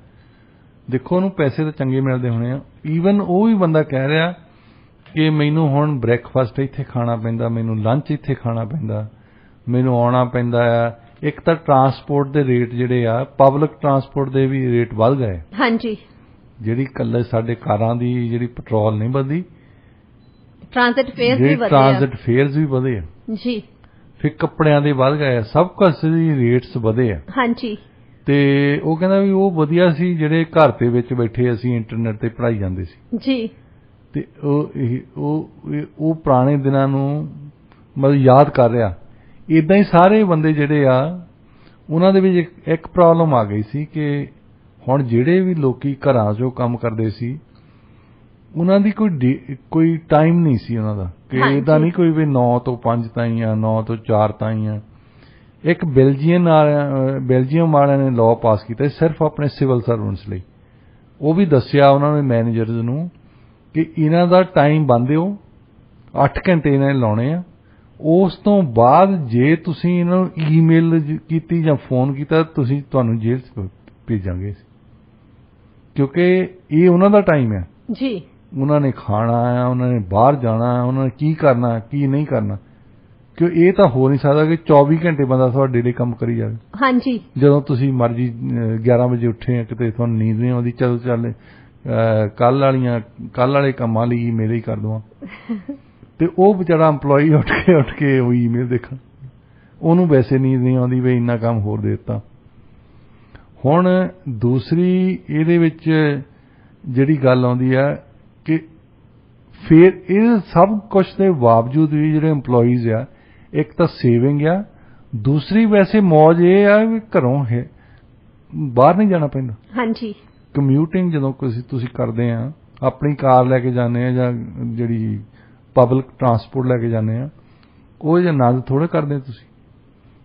ਦੇਖੋ ਉਹਨੂੰ ਪੈਸੇ ਤਾਂ ਚੰਗੇ ਮਿਲਦੇ ਹੋਣੇ ਆ, ਈਵਨ ਉਹ ਵੀ ਬੰਦਾ ਕਹਿ ਰਿਹਾ ਕਿ ਮੈਨੂੰ ਹੁਣ ਬ੍ਰੇਕਫਾਸਟ ਇੱਥੇ ਖਾਣਾ ਪੈਂਦਾ, ਮੈਨੂੰ ਲੰਚ ਇੱਥੇ ਖਾਣਾ ਪੈਂਦਾ, ਮੈਨੂੰ ਆਉਣਾ ਪੈਂਦਾ ਆ। ਇੱਕ ਤਾਂ ਟਰਾਂਸਪੋਰਟ ਦੇ ਰੇਟ ਜਿਹੜੇ ਆ, ਪਬਲਿਕ ਟਰਾਂਸਪੋਰਟ ਦੇ ਵੀ ਰੇਟ ਵੱਧ ਗਏ। ਹਾਂਜੀ। ਜਿਹੜੀ ਕੱਲੇ ਸਾਡੇ ਕਾਰਾਂ ਦੀ ਜਿਹੜੀ ਪੈਟਰੋਲ ਨਹੀਂ ਵਧਦੀ, ਟ੍ਰਾਂਜ਼ਿਟ ਫੇਅਰਸ ਵੀ ਵਧੇ ਆ। ਜੀ। ਫਿਰ ਕੱਪੜਿਆਂ ਦੇ ਵੱਧ ਗਏ, ਸਭ ਕੁਝ ਦੇ ਰੇਟਸ ਵਧੇ ਆ। ਹਾਂਜੀ। ਤੇ ਉਹ ਕਹਿੰਦਾ ਵੀ ਉਹ ਵਧੀਆ ਸੀ ਜਿਹੜੇ ਘਰ ਦੇ ਵਿੱਚ ਬੈਠੇ ਅਸੀਂ ਇੰਟਰਨੈਟ ਤੇ ਪੜ੍ਹਾਈ ਜਾਂਦੇ ਸੀ। ਜੀ। ਤੇ ਉਹ ਪੁਰਾਣੇ ਦਿਨਾਂ ਨੂੰ ਮਤਲਬ ਯਾਦ ਕਰ ਰਿਹਾ। ਇਦਾਂ ਹੀ ਸਾਰੇ ਬੰਦੇ ਜਿਹੜੇ ਆ ਉਹਨਾਂ ਦੇ ਵਿੱਚ ਇੱਕ ਪ੍ਰੋਬਲਮ ਆ ਗਈ ਸੀ ਕਿ ਹੁਣ ਜਿਹੜੇ ਵੀ ਲੋਕੀ ਘਰਾਂ 'ਚੋਂ ਕੰਮ ਕਰਦੇ ਸੀ ਉਹਨਾਂ ਦੀ ਕੋਈ ਟਾਈਮ ਨਹੀਂ ਸੀ ਉਹਨਾਂ ਦਾ, ਕਿ ਇਹਦਾ ਨਹੀਂ ਕੋਈ ਵੀ 9 ਤੋਂ 5 ਤਾਈਂ ਆ, 9 ਤੋਂ 4 ਤਾਈਂ ਆ। ਇੱਕ ਬੈਲਜੀਅਮ ਵਾਲਿਆਂ ਨੇ ਲਾਅ ਪਾਸ ਕੀਤਾ ਸਿਰਫ ਆਪਣੇ ਸਿਵਲ ਸਰਵੈਂਟਸ ਲਈ। ਉਹ ਵੀ ਦੱਸਿਆ ਉਹਨਾਂ ਦੇ ਮੈਨੇਜਰਸ ਨੂੰ ਕਿ ਇਹਨਾਂ ਦਾ ਟਾਈਮ ਬੰਦ ਦਿਓ, 8 ਘੰਟੇ ਇਹਨਾਂ ਨੇ ਲਾਉਣੇ ਆ, ਉਸ ਤੋਂ ਬਾਅਦ ਜੇ ਤੁਸੀਂ ਇਹਨਾਂ ਨੂੰ ਈਮੇਲ ਕੀਤੀ ਜਾਂ ਫੋਨ ਕੀਤਾ ਤੁਹਾਨੂੰ ਜੇਲ੍ਹ 'ਚ ਭੇਜਾਂਗੇ, ਕਿਉਂਕਿ ਇਹ ਉਹਨਾਂ ਦਾ ਟਾਈਮ ਹੈ। ਜੀ। ਉਹਨਾਂ ਨੇ ਖਾਣਾ ਆ, ਉਹਨਾਂ ਨੇ ਬਾਹਰ ਜਾਣਾ, ਉਹਨਾਂ ਨੇ ਕੀ ਕਰਨਾ ਕੀ ਨਹੀਂ ਕਰਨਾ, ਕਿਉਂ ਇਹ ਤਾਂ ਹੋ ਨਹੀਂ ਸਕਦਾ ਕਿ 24 ਘੰਟੇ ਬੰਦਾ ਤੁਹਾਡੇ ਲਈ ਕੰਮ ਕਰੀ ਜਾਵੇ। ਹਾਂਜੀ। ਜਦੋਂ ਤੁਸੀਂ ਮਰਜ਼ੀ 11 ਵਜੇ ਉੱਠੇ ਆ, ਕਿਤੇ ਤੁਹਾਨੂੰ ਨੀਂਦ ਨਹੀਂ ਆਉਂਦੀ, ਚਲੋ ਚੱਲ ਕੱਲ ਵਾਲੇ ਕੰਮਾਂ ਲਈ ਈਮੇਲ ਹੀ ਕਰ ਦਵਾਂ। ਤੇ ਉਹ ਵਿਚਾਰਾ EMPLOYEE ਉੱਠ ਕੇ ਉਹ ਈਮੇਲ ਦੇਖਣ, ਉਹਨੂੰ ਵੈਸੇ ਨੀਂਦ ਨਹੀਂ ਆਉਂਦੀ ਵੀ ਇੰਨਾ ਕੰਮ ਹੋਰ ਦੇ ਦਿੱਤਾ। ਹੁਣ ਦੂਸਰੀ ਇਹਦੇ ਵਿੱਚ ਜਿਹੜੀ ਗੱਲ ਆਉਂਦੀ ਆ ਕਿ ਫਿਰ ਇਹ ਸਭ ਕੁਝ ਦੇ ਬਾਵਜੂਦ ਵੀ ਜਿਹੜੇ EMPLOYEES ਆ, ਇੱਕ ਤਾਂ ਸੇਵਿੰਗ ਆ, ਦੂਸਰੀ ਵੈਸੇ ਮੌਜ ਇਹ ਆ ਵੀ ਘਰੋਂ ਬਾਹਰ ਨਹੀਂ ਜਾਣਾ ਪੈਂਦਾ। ਹਾਂਜੀ। ਕਮਿਊਟਿੰਗ ਜਦੋਂ ਤੁਸੀਂ ਕਰਦੇ ਆ, ਆਪਣੀ ਕਾਰ ਲੈ ਕੇ ਜਾਂਦੇ ਆ ਜਾਂ ਜਿਹੜੀ ਪਬਲਿਕ ਟਰਾਂਸਪੋਰਟ ਲੈ ਕੇ ਜਾਂਦੇ ਆ, ਉਹ ਜਾਂ ਨੰਦ ਥੋੜ੍ਹੇ ਕਰਦੇ ਤੁਸੀਂ,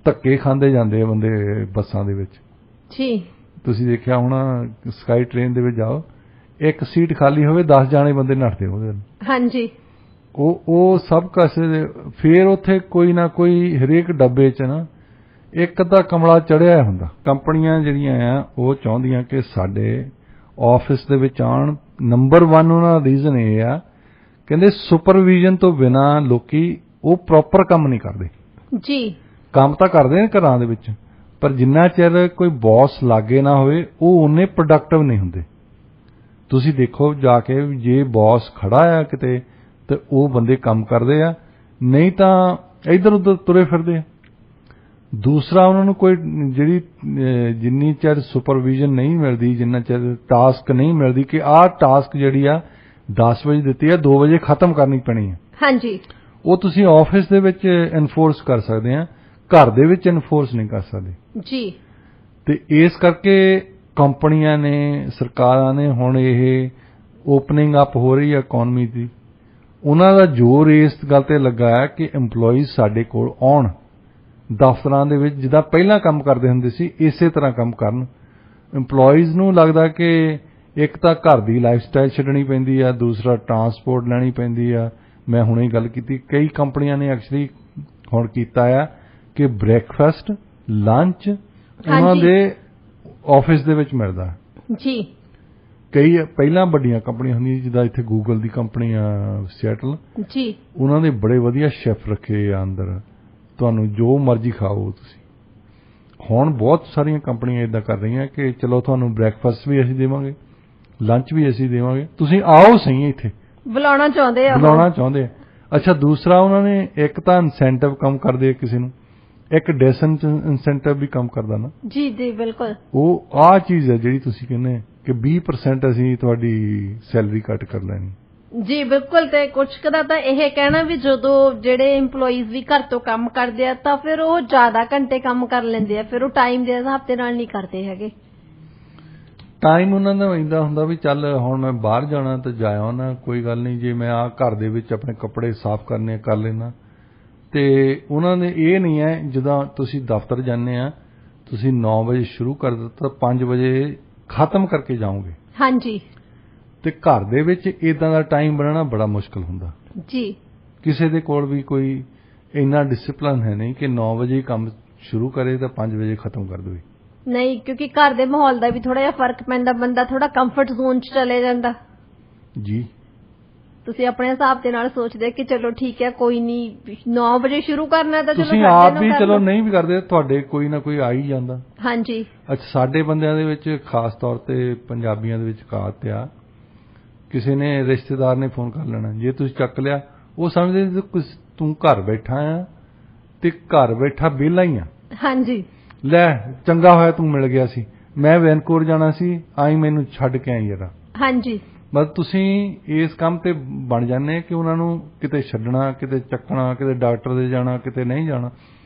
ਧੱਕੇ ਖਾਂਦੇ ਜਾਂਦੇ ਆ ਬੰਦੇ ਬੱਸਾਂ ਦੇ ਵਿੱਚ। ਜੀ। ਤੁਸੀਂ ਦੇਖਿਆ ਹੋਣਾ ਸਕਾਈ ਟ੍ਰੇਨ ਦੇ ਵਿੱਚ ਜਾਓ, ਇੱਕ ਸੀਟ ਖਾਲੀ ਹੋਵੇ 10 ਜਾਣੇ ਬੰਦੇ ਨੱਠਦੇ ਉਹਦੇ ਨਾਲ। ਹਾਂਜੀ। ਉਹ ਸਭ ਕਾਸੇ ਫੇਰ ਉੱਥੇ ਕੋਈ ਨਾ ਕੋਈ ਹਰੇਕ ਡੱਬੇ 'ਚ ਨਾ ਇੱਕ ਅੱਧਾ ਕਮਲਾ ਚੜਿਆ ਹੁੰਦਾ। ਕੰਪਨੀਆਂ ਜਿਹੜੀਆਂ ਆ ਉਹ ਚਾਹੁੰਦੀਆਂ ਕਿ ਸਾਡੇ ਆਫਿਸ ਦੇ ਵਿੱਚ ਆਉਣ। ਨੰਬਰ 1 ਉਹਨਾਂ ਦਾ ਰੀਜ਼ਨ ਇਹ ਆ, ਕਹਿੰਦੇ ਸੁਪਰਵਿਜ਼ਨ ਤੋਂ ਬਿਨਾਂ ਲੋਕੀ ਉਹ ਪ੍ਰੋਪਰ ਕੰਮ ਨਹੀਂ ਕਰਦੇ। ਜੀ। ਕੰਮ ਤਾਂ ਕਰਦੇ ਨੇ ਘਰਾਂ ਦੇ ਵਿੱਚ, ਪਰ ਜਿੰਨਾ ਚਿਰ ਕੋਈ ਬੌਸ ਲਾਗੇ ਨਾ ਹੋਵੇ ਉਹ ਉਹਨੇ ਪ੍ਰੋਡਕਟਿਵ ਨਹੀਂ ਹੁੰਦੇ। ਤੁਸੀਂ ਦੇਖੋ ਜਾ ਕੇ ਜੇ ਬੌਸ ਖੜਾ ਆ ਕਿਤੇ ਤੇ ਉਹ ਬੰਦੇ ਕੰਮ ਕਰਦੇ ਆ, ਨਹੀਂ ਤਾਂ ਇੱਧਰ ਉੱਧਰ ਤੁਰੇ ਫਿਰਦੇ ਆ। ਦੂਸਰਾ ਉਹਨਾਂ ਨੂੰ ਕੋਈ ਜਿੰਨੀ ਚਿਰ ਸੁਪਰਵਿਜ਼ਨ ਨਹੀਂ ਮਿਲਦੀ, ਜਿੰਨਾ ਚਿਰ ਟਾਸਕ ਨਹੀਂ ਮਿਲਦੀ ਕਿ ਆਹ ਟਾਸਕ ਜਿਹੜੀ ਆ 10 ਵਜੇ ਦਿੱਤੀ ਆ 2 ਵਜੇ ਖਤਮ ਕਰਨੀ ਪੈਣੀ ਹੈ। ਹਾਂਜੀ, ਉਹ ਤੁਸੀਂ ਆਫਿਸ ਦੇ ਵਿੱਚ ਐਨਫੋਰਸ ਕਰ ਸਕਦੇ ਆ, ਘਰ ਦੇ ਵਿੱਚ ਐਨਫੋਰਸ ਨਹੀਂ ਕਰ ਸਕਦੇ ਜੀ। ਤੇ ਇਸ ਕਰਕੇ ਕੰਪਨੀਆਂ ਨੇ, ਸਰਕਾਰਾਂ ਨੇ ਹੁਣ ਇਹ ਓਪਨਿੰਗ ਅਪ ਹੋ ਰਹੀ ਹੈ ਇਕਨੋਮੀ ਦੀ, ਉਹਨਾਂ ਦਾ ਜ਼ੋਰ ਇਸ ਗੱਲ ਤੇ ਲੱਗਾ ਹੈ ਕਿ EMPLOYEES ਸਾਡੇ ਕੋਲ ਆਉਣ, ਦਫ਼ਤਰਾਂ ਦੇ ਵਿੱਚ ਜਿੱਦਾਂ ਪਹਿਲਾਂ ਕੰਮ ਕਰਦੇ ਹੁੰਦੇ ਸੀ ਇਸੇ ਤਰ੍ਹਾਂ ਕੰਮ ਕਰਨ। EMPLOYEES ਨੂੰ ਲੱਗਦਾ ਕਿ ਇੱਕ ਤਾਂ ਘਰ ਦੀ ਲਾਈਫ ਸਟਾਈਲ ਛੱਡਣੀ ਪੈਂਦੀ ਆ, ਦੂਸਰਾ ਟਰਾਂਸਪੋਰਟ ਲੈਣੀ ਪੈਂਦੀ ਆ। ਮੈਂ ਹੁਣੇ ਗੱਲ ਕੀਤੀ, ਕਈ ਕੰਪਨੀਆਂ ਨੇ ਐਕਚੁਅਲੀ ਹੁਣ ਕੀਤਾ ਆ ਕਿ ਬ੍ਰੇਕਫਾਸਟ, ਲੰਚ ਉਹਨਾਂ ਦੇ ਆਫਿਸ ਦੇ ਵਿੱਚ ਮਿਲਦਾ ਜੀ। ਕਈ ਪਹਿਲਾਂ ਵੱਡੀਆਂ ਕੰਪਨੀਆਂ ਹੁੰਦੀਆਂ ਜਿੱਦਾਂ ਇੱਥੇ ਗੂਗਲ ਦੀ ਕੰਪਨੀ ਆ ਸਿਐਟਲ ਜੀ, ਉਹਨਾਂ ਨੇ ਬੜੇ ਵਧੀਆ ਸ਼ੈਫ ਰੱਖੇ ਆ ਅੰਦਰ, ਤੁਹਾਨੂੰ ਜੋ ਮਰਜ਼ੀ ਖਾਓ ਤੁਸੀਂ। ਹੁਣ ਬਹੁਤ ਸਾਰੀਆਂ ਕੰਪਨੀਆਂ ਇਦਾਂ ਕਰ ਰਹੀਆਂ ਕਿ ਚਲੋ ਤੁਹਾਨੂੰ ਬ੍ਰੇਕਫਾਸਟ ਵੀ ਅਸੀਂ ਦੇਵਾਂਗੇ, ਲੰਚ ਵੀ ਅਸੀਂ ਦੇਵਾਂਗੇ, ਤੁਸੀਂ ਆਓ ਸਹੀ ਇੱਥੇ। ਬੁਲਾਉਣਾ ਚਾਹੁੰਦੇ ਆ। ਅੱਛਾ, ਦੂਸਰਾ ਉਹਨਾਂ ਨੇ ਇੱਕ ਤਾਂ ਇਨਸੈਂਟਿਵ ਕੰਮ ਕਰਦੇ ਆ ਕਿਸੇ ਨੂੰ, ਇੱਕ ਇਨਸੈਂਟਿਵ ਵੀ ਕੰਮ ਕਰਦਾ ਨਾ। ਜੀ ਜੀ ਬਿਲਕੁਲ। ਉਹ ਆਹ ਚੀਜ਼ ਹੈ ਜਿਹੜੀ ਤੁਸੀਂ ਕਹਿੰਦੇ ਕਿ 20% ਅਸੀਂ ਤੁਹਾਡੀ ਸੈਲਰੀ ਕੱਟ ਕਰ ਲੈਣੀ। ਜੀ ਬਿਲਕੁਲ। ਤੇ ਕੁਝ ਦਾ ਤਾਂ ਇਹ ਕਹਿਣਾ ਵੀ ਜਦੋਂ ਜਿਹੜੇ EMPLOYEES ਵੀ ਘਰ ਤੋਂ ਕੰਮ ਕਰਦੇ ਆ ਤਾਂ ਫਿਰ ਉਹ ਜ਼ਿਆਦਾ ਘੰਟੇ ਕੰਮ ਕਰ ਲੈਂਦੇ ਆ, ਫਿਰ ਉਹ ਟਾਈਮ ਦੇ ਹਿਸਾਬ ਦੇ ਨਾਲ ਨਹੀਂ ਕਰਦੇ ਹੈਗੇ। ਟਾਈਮ ਉਹਨਾਂ ਦਾ ਇੰਦਾ ਹੁੰਦਾ ਵੀ ਚੱਲ ਹੁਣ ਮੈਂ ਬਾਹਰ ਜਾਣਾ ਤਾਂ ਜਾ ਆਉਣਾ, ਕੋਈ ਗੱਲ ਨਹੀਂ, ਜੇ ਮੈਂ ਆ ਘਰ ਦੇ ਵਿੱਚ ਆਪਣੇ ਕੱਪੜੇ ਸਾਫ਼ ਕਰਨੇ ਕਰ ਲੈਣਾ। ਤੇ ਉਹਨਾਂ ਨੇ ਇਹ ਨਹੀਂ ਹੈ ਜਦੋਂ ਤੁਸੀਂ ਦਫ਼ਤਰ ਜਾਂਦੇ ਆ ਤੁਸੀਂ 9 ਵਜੇ ਸ਼ੁਰੂ ਕਰ ਦਿੱਤਾ 5 ਵਜੇ ਖਤਮ ਕਰਕੇ ਜਾਓਗੇ। ਹਾਂਜੀ। ਤੇ ਘਰ ਦੇ ਵਿੱਚ ਇਦਾਂ ਦਾ ਟਾਈਮ ਬਣਾਉਣਾ ਬੜਾ ਮੁਸ਼ਕਲ ਹੁੰਦਾ ਜੀ। ਕਿਸੇ ਦੇ ਕੋਲ ਵੀ ਕੋਈ ਇੰਨਾ ਡਿਸਪਲਿਨ ਹੈ ਨਹੀਂ ਕਿ 9 ਵਜੇ ਕੰਮ ਸ਼ੁਰੂ ਕਰੇ ਤਾਂ 5 ਵਜੇ ਖਤਮ ਕਰ ਦੇਵੇ। ਨਹੀਂ, ਕਿਉਂਕਿ ਘਰ ਦੇ ਮਾਹੌਲ ਦਾ ਵੀ ਥੋੜਾ ਜਿਹਾ ਫਰਕ ਪੈਂਦਾ, ਬੰਦਾ ਥੋੜਾ ਕੰਫਰਟ ਜ਼ੋਨ 'ਚ ਚਲੇ ਜਾਂਦਾ ਜੀ। ਤੁਸੀਂ ਆਪਣੇ ਹਿਸਾਬ ਦੇ ਨਾਲ ਸੋਚਦੇ ਕਿ ਚਲੋ ਠੀਕ ਹੈ, ਕੋਈ ਨਹੀਂ 9 ਵਜੇ ਸ਼ੁਰੂ ਕਰਨਾ ਤਾਂ ਚਲੋ ਤੁਸੀਂ ਆਪ ਵੀ ਚਲੋ ਨਹੀਂ ਵੀ ਕਰਦੇ, ਤੁਹਾਡੇ ਕੋਈ ਨਾ ਕੋਈ ਆ ਹੀ ਜਾਂਦਾ। ਹਾਂਜੀ। ਅੱਛਾ, ਸਾਡੇ ਬੰਦਿਆਂ ਦੇ ਵਿੱਚ ਖਾਸ ਤੌਰ ਤੇ ਪੰਜਾਬੀਆਂ ਦੇ ਵਿੱਚ ਕਹਾਵਤ ਆ, ਕਿਸੇ ਨੇ ਰਿਸ਼ਤੇਦਾਰ ਨੇ ਫੋਨ ਕਰ ਲੈਣਾ, ਜੇ ਤੁਸੀਂ ਚੱਕ ਲਿਆ ਉਹ ਸਮਝਦੇ ਤੂੰ ਘਰ ਬੈਠਾ ਆ ਤੇ ਘਰ ਬੈਠਾ ਵਿਹਲਾ ਹੀ ਆ। ਹਾਂਜੀ। ਲੈ ਚੰਗਾ ਹੋਇਆ ਤੂੰ ਮਿਲ ਗਿਆ ਸੀ, ਮੈਂ ਵੈਨਕੂਵਰ ਜਾਣਾ ਸੀ, ਆਈ ਮੈਨੂੰ ਛੱਡ ਕੇ ਆਈ ਜਰਾ। ਹਾਂਜੀ। ਬਸ ਤੁਸੀਂ ਇਸ ਕੰਮ ਤੇ ਬਣ ਜਾਂਦੇ ਕਿ ਉਹਨਾਂ ਨੂੰ ਕਿਤੇ ਛੱਡਣਾ, ਕਿਤੇ ਚੱਕਣਾ, ਕਿਤੇ ਡਾਕਟਰ ਦੇ ਜਾਣਾ, ਕਿਤੇ ਨਹੀਂ ਜਾਣਾ।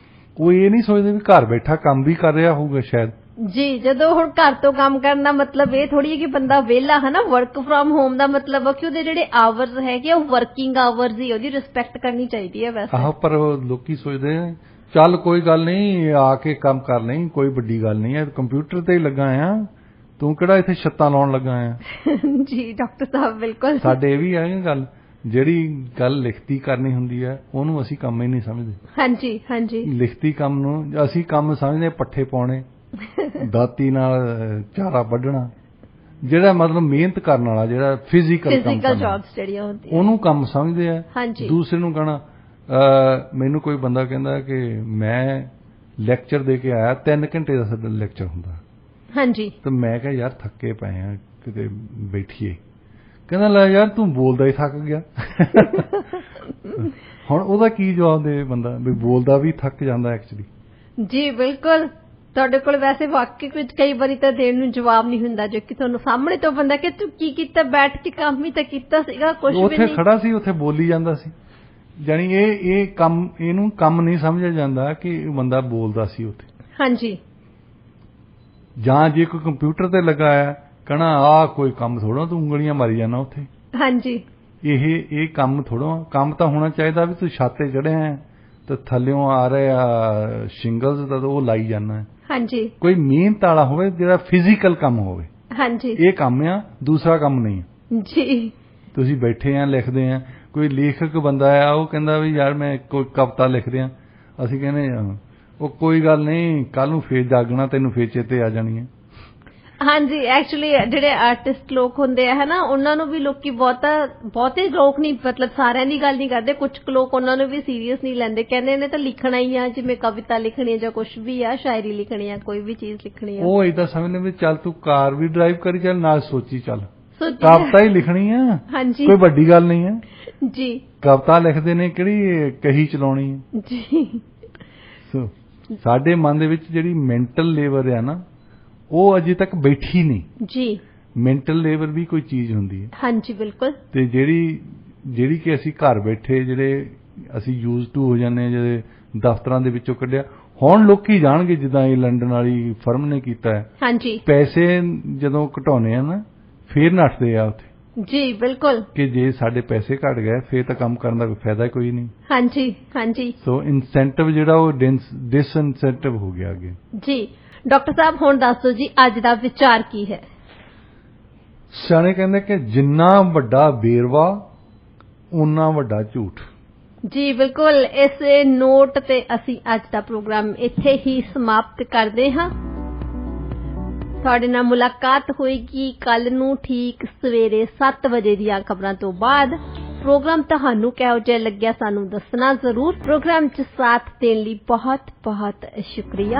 ਉਹ ਇਹ ਨਹੀਂ ਸੋਚਦੇ ਵੀ ਘਰ ਬੈਠਾ ਕੰਮ ਵੀ ਕਰ ਰਿਹਾ ਹੋਊਗਾ ਸ਼ਾਇਦ ਜੀ। ਜਦੋਂ ਹੁਣ ਘਰ ਤੋਂ ਕੰਮ ਕਰਨ ਦਾ ਮਤਲਬ ਇਹ ਥੋੜੀ ਹੈ ਕਿ ਬੰਦਾ ਵਿਹਲਾ ਹੈ ਨਾ, ਵਰਕ ਫਰਮ ਹੋਮ ਦਾ ਮਤਲਬ ਹੈ ਕਿ ਉਹਦੇ ਜਿਹੜੇ ਆਵਰਸ ਹੈਗੇ ਉਹ ਵਰਕਿੰਗ ਆਵਰਸ ਹੀ, ਉਹਦੀ ਰਿਸਪੈਕਟ ਕਰਨੀ ਚਾਹੀਦੀ ਹੈ ਵੈਸੇ। ਆਹੋ, ਪਰ ਲੋਕੀ ਸੋਚਦੇ ਆ ਚੱਲ ਕੋਈ ਗੱਲ ਨਹੀਂ, ਆ ਕੇ ਕੰਮ ਕਰ ਲਈ, ਕੋਈ ਵੱਡੀ ਗੱਲ ਨਹੀਂ ਹੈ, ਕੰਪਿਊਟਰ ਤੇ ਹੀ ਲੱਗਾ ਆ, ਤੂੰ ਕਿਹੜਾ ਇੱਥੇ ਛੱਤਾਂ ਲਾਉਣ ਲੱਗਾ ਆ। ਜੀ ਡਾਕਟਰ ਸਾਹਿਬ ਬਿਲਕੁਲ। ਸਾਡੇ ਇਹ ਵੀ ਹੈ ਗੱਲ, ਜਿਹੜੀ ਗੱਲ ਲਿਖਤੀ ਕਰਨੀ ਹੁੰਦੀ ਹੈ ਉਹਨੂੰ ਅਸੀਂ ਕੰਮ ਹੀ ਨਹੀਂ ਸਮਝਦੇ। ਹਾਂਜੀ ਹਾਂਜੀ। ਲਿਖਤੀ ਕੰਮ ਨੂੰ ਅਸੀਂ ਕੰਮ ਸਮਝਦੇ ਪੱਠੇ ਪਾਉਣੇ, ਦਾਤੀ ਨਾਲ ਚਾਰਾ ਵੱਢਣਾ, ਜਿਹੜਾ ਮਤਲਬ ਮਿਹਨਤ ਕਰਨ ਵਾਲਾ, ਜਿਹੜਾ ਫਿਜ਼ੀਕਲ ਜੌਬਸ ਜਿਹੜੀਆਂ ਹੁੰਦੀਆਂ ਉਹਨੂੰ ਕੰਮ ਸਮਝਦੇ ਆ। ਦੂਸਰੇ ਨੂੰ ਕਹਣਾ, ਮੈਨੂੰ ਕੋਈ ਬੰਦਾ ਕਹਿੰਦਾ ਕਿ ਮੈਂ ਲੈਕਚਰ ਦੇ ਕੇ ਆਇਆ, 3 ਘੰਟੇ ਦਾ ਸਾਡਾ ਲੈਕਚਰ ਹੁੰਦਾ। ਹਾਂਜੀ। ਤੇ ਮੈਂ ਕਿਹਾ ਯਾਰ ਥੱਕੇ ਪਏ ਆ, ਕਿਤੇ ਬੈਠੀਏ। ਕਹਿੰਦਾ ਲੈ ਯਾਰ ਤੂੰ ਬੋਲਦਾ ਹੀ ਥੱਕ ਗਿਆ। ਹੁਣ ਉਹਦਾ ਕੀ ਜਵਾਬ ਦੇ ਬੰਦਾ ਵੀ ਬੋਲਦਾ ਵੀ ਥੱਕ ਜਾਂਦਾ ਐਕਚੁਅਲੀ। ਜੀ ਬਿਲਕੁਲ। ਤੁਹਾਡੇ ਕੋਲ ਵੈਸੇ ਵਾਕਈ ਵਿੱਚ ਕਈ ਵਾਰੀ ਤਾਂ ਦੇਣ ਨੂੰ ਜਵਾਬ ਨਹੀਂ ਹੁੰਦਾ, ਜੋ ਕਿ ਤੁਹਾਨੂੰ ਸਾਹਮਣੇ ਤੋਂ ਬੰਦਾ ਕਿ ਤੂੰ ਕੀ ਕੀਤਾ, ਬੈਠ ਕੇ ਕੰਮ ਹੀ ਤਾਂ ਕੀਤਾ ਸੀਗਾ, ਕੁਝ ਵੀ ਨਹੀਂ। ਉੱਥੇ ਖੜਾ ਸੀ, ਉੱਥੇ ਬੋਲੀ ਜਾਂਦਾ ਸੀ। ਜਾਣੀ ਇਹ ਕੰਮ, ਇਹਨੂੰ ਕੰਮ ਨਹੀਂ ਸਮਝਿਆ ਜਾਂਦਾ ਕਿ ਬੰਦਾ ਬੋਲਦਾ ਸੀ ਉੱਥੇ। ਹਾਂਜੀ। ਜਾਂ ਜੇ ਕੋਈ ਕੰਪਿਊਟਰ ਤੇ ਲੱਗਾ ਆ ਕਹਿਣਾ ਆਹ ਕੋਈ ਕੰਮ ਥੋੜਾ ਤੂੰ ਉਂਗਲੀਆਂ ਮਾਰੀ ਜਾਂਦਾ ਉੱਥੇ। ਹਾਂਜੀ। ਇਹ ਕੰਮ ਥੋੜਾ, ਕੰਮ ਤਾਂ ਹੋਣਾ ਚਾਹੀਦਾ ਵੀ ਤੂੰ ਛੱਤ ਤੇ ਚੜਿਆ ਤੇ ਥੱਲਿਓਂ ਆ ਰਿਹਾ ਸ਼ਿੰਗਲਸ ਦਾ ਉਹ ਲਾਈ ਜਾਂਦਾ। ਹਾਂਜੀ। ਕੋਈ ਮਿਹਨਤ ਵਾਲਾ ਹੋਵੇ, ਜਿਹੜਾ ਫਿਜ਼ੀਕਲ ਕੰਮ ਹੋਵੇ। ਹਾਂਜੀ। ਇਹ ਕੰਮ ਆ, ਦੂਸਰਾ ਕੰਮ ਨਹੀਂ ਜੀ। ਤੁਸੀਂ ਬੈਠੇ ਆ ਲਿਖਦੇ ਆ, ਕੋਈ ਲੇਖਕ ਬੰਦਾ ਆ ਉਹ ਕਹਿੰਦਾ ਵੀ ਯਾਰ ਮੈਂ ਕੋਈ ਕਵਿਤਾ ਲਿਖ ਰਿਹਾ, ਅਸੀਂ ਕਹਿੰਦੇ ਉਹ ਕੋਈ ਗੱਲ ਨਹੀਂ ਕੱਲ ਨੂੰ ਫੇਰ ਜਾਗਣਾ, ਤੈਨੂੰ ਫੇਰ ਚੇਤੇ ਆ ਜਾਣੀ ਹੈ। ਹਾਂਜੀ ਐਕਚੁਅਲੀ ਜਿਹੜੇ ਆਰਟਿਸਟ ਲੋਕ ਹੁੰਦੇ ਆ ਹਨਾ ਉਹਨਾਂ ਨੂੰ ਵੀ ਲੋਕੀ ਬਹੁਤੇ ਲੋਕ ਨਹੀਂ ਮਤਲਬ ਸਾਰਿਆਂ ਦੀ ਗੱਲ ਨਹੀਂ ਕਰਦੇ ਕੁਝ ਲੋਕ ਉਹਨਾਂ ਨੂੰ ਵੀ ਸੀਰੀਅਸ ਨਹੀਂ ਲੈਂਦੇ ਕਹਿੰਦੇ ਨੇ ਤਾਂ ਲਿਖਣਾ ਹੀ ਆ ਜਿਵੇਂ ਕਵਿਤਾ ਲਿਖਣੀ ਜਾਂ ਕੁਝ ਵੀ ਆ ਸ਼ਾਇਰੀ ਲਿਖਣੀ ਆ ਕੋਈ ਵੀ ਚੀਜ਼ ਲਿਖਣੀ ਆ ਉਹ ਏਦਾਂ ਸਮਝਦੇ ਵੀ ਚੱਲ ਤੂੰ ਕਾਰ ਵੀ ਡਰਾਈਵ ਕਰੀ ਚੱਲ ਨਾਲ ਸੋਚੀ ਚੱਲ ਕਵਿਤਾ ਹੀ ਲਿਖਣੀ ਆ ਹਾਂਜੀ ਕੋਈ ਵੱਡੀ ਗੱਲ ਨਹੀਂ ਹੈ ਜੀ ਕਵਿਤਾ ਲਿਖਦੇ ਨੇ ਕਿਹੜੀ ਕਹੀ ਚਲਾਉਣੀ ਹੈ ਜੀ ਸੋ ਸਾਡੇ ਮਨ ਦੇ ਵਿੱਚ ਜਿਹੜੀ ਮੈਂਟਲ ਲੇਬਰ ਆ ਨਾ ਉਹ ਅਜੇ ਤੱਕ ਬੈਠੀ ਨਹੀਂ ਜੀ ਮੈਂਟਲ ਲੇਬਰ ਵੀ ਕੋਈ ਚੀਜ਼ ਹੁੰਦੀ ਹੈ ਹਾਂਜੀ ਬਿਲਕੁਲ ਤੇ ਜਿਹੜੀ ਕਿ ਅਸੀਂ ਘਰ ਬੈਠੇ ਜਿਹੜੇ ਅਸੀਂ ਯੂਜ਼ ਟੂ ਹੋ ਜਾਂਦੇ ਹਾਂ ਜਿਹੜੇ ਦਫ਼ਤਰਾਂ ਦੇ ਵਿੱਚੋਂ ਕੱਢਿਆ ਹੁਣ ਲੋਕੀ ਜਾਣਗੇ ਜਿੱਦਾਂ ਇਹ ਲੰਡਨ ਵਾਲੀ ਫਰਮ ਨੇ ਕੀਤਾ ਹੈ ਹਾਂਜੀ ਪੈਸੇ ਜਦੋਂ ਘਟਾਉਣੇ ਆ ਨਾ ਫੇਰ ਨੱਠਦੇ ਆ ਉੱਥੇ ਜੀ ਬਿਲਕੁਲ ਕਿ ਜੇ ਸਾਡੇ ਪੈਸੇ ਘਟ ਗਏ ਫੇਰ ਤਾਂ ਕੰਮ ਕਰਨ ਦਾ ਕੋਈ ਫਾਇਦਾ ਕੋਈ ਨਹੀਂ ਹਾਂਜੀ ਹਾਂਜੀ ਸੋ ਇਨਸੈਂਟਿਵ ਜਿਹੜਾ ਉਹ ਡਿਸਇਨਸੈਂਟਿਵ ਹੋ ਗਿਆ ਅੱਗੇ ਜੀ ਡਾਕਟਰ ਸਾਹਿਬ ਹੁਣ ਦੱਸੋ ਜੀ ਅੱਜ ਦਾ ਵਿਚਾਰ ਕੀ ਹੈ ਸਿਆਣੇ ਕਹਿੰਦੇ ਕਿ ਜਿੰਨਾ ਵੱਡਾ ਵੇਰਵਾ ਉਨਾ ਵੱਡਾ ਝੂਠ ਜੀ ਬਿਲਕੁਲ ਇਸ ਨੋਟ ਤੇ ਅਸੀਂ ਅੱਜ ਦਾ ਪ੍ਰੋਗਰਾਮ ਇੱਥੇ ਹੀ ਸਮਾਪਤ ਕਰਦੇ ਹਾਂ ਤੁਹਾਡੇ ਨਾਲ ਮੁਲਾਕਾਤ ਹੋਏਗੀ ਕੱਲ ਨੂੰ ਠੀਕ ਸਵੇਰੇ 7 ਵਜੇ ਦੀਆਂ ਖਬਰਾਂ ਤੋਂ ਬਾਅਦ ਪ੍ਰੋਗਰਾਮ ਤੁਹਾਨੂੰ ਕਿਹੋ ਜਿਹਾ ਲੱਗਿਆ ਸਾਨੂੰ ਦੱਸਣਾ ਜ਼ਰੂਰ ਪ੍ਰੋਗਰਾਮ 'ਚ ਸਾਥ ਦੇਣ ਲਈ ਬਹੁਤ ਬਹੁਤ ਸ਼ੁਕਰੀਆ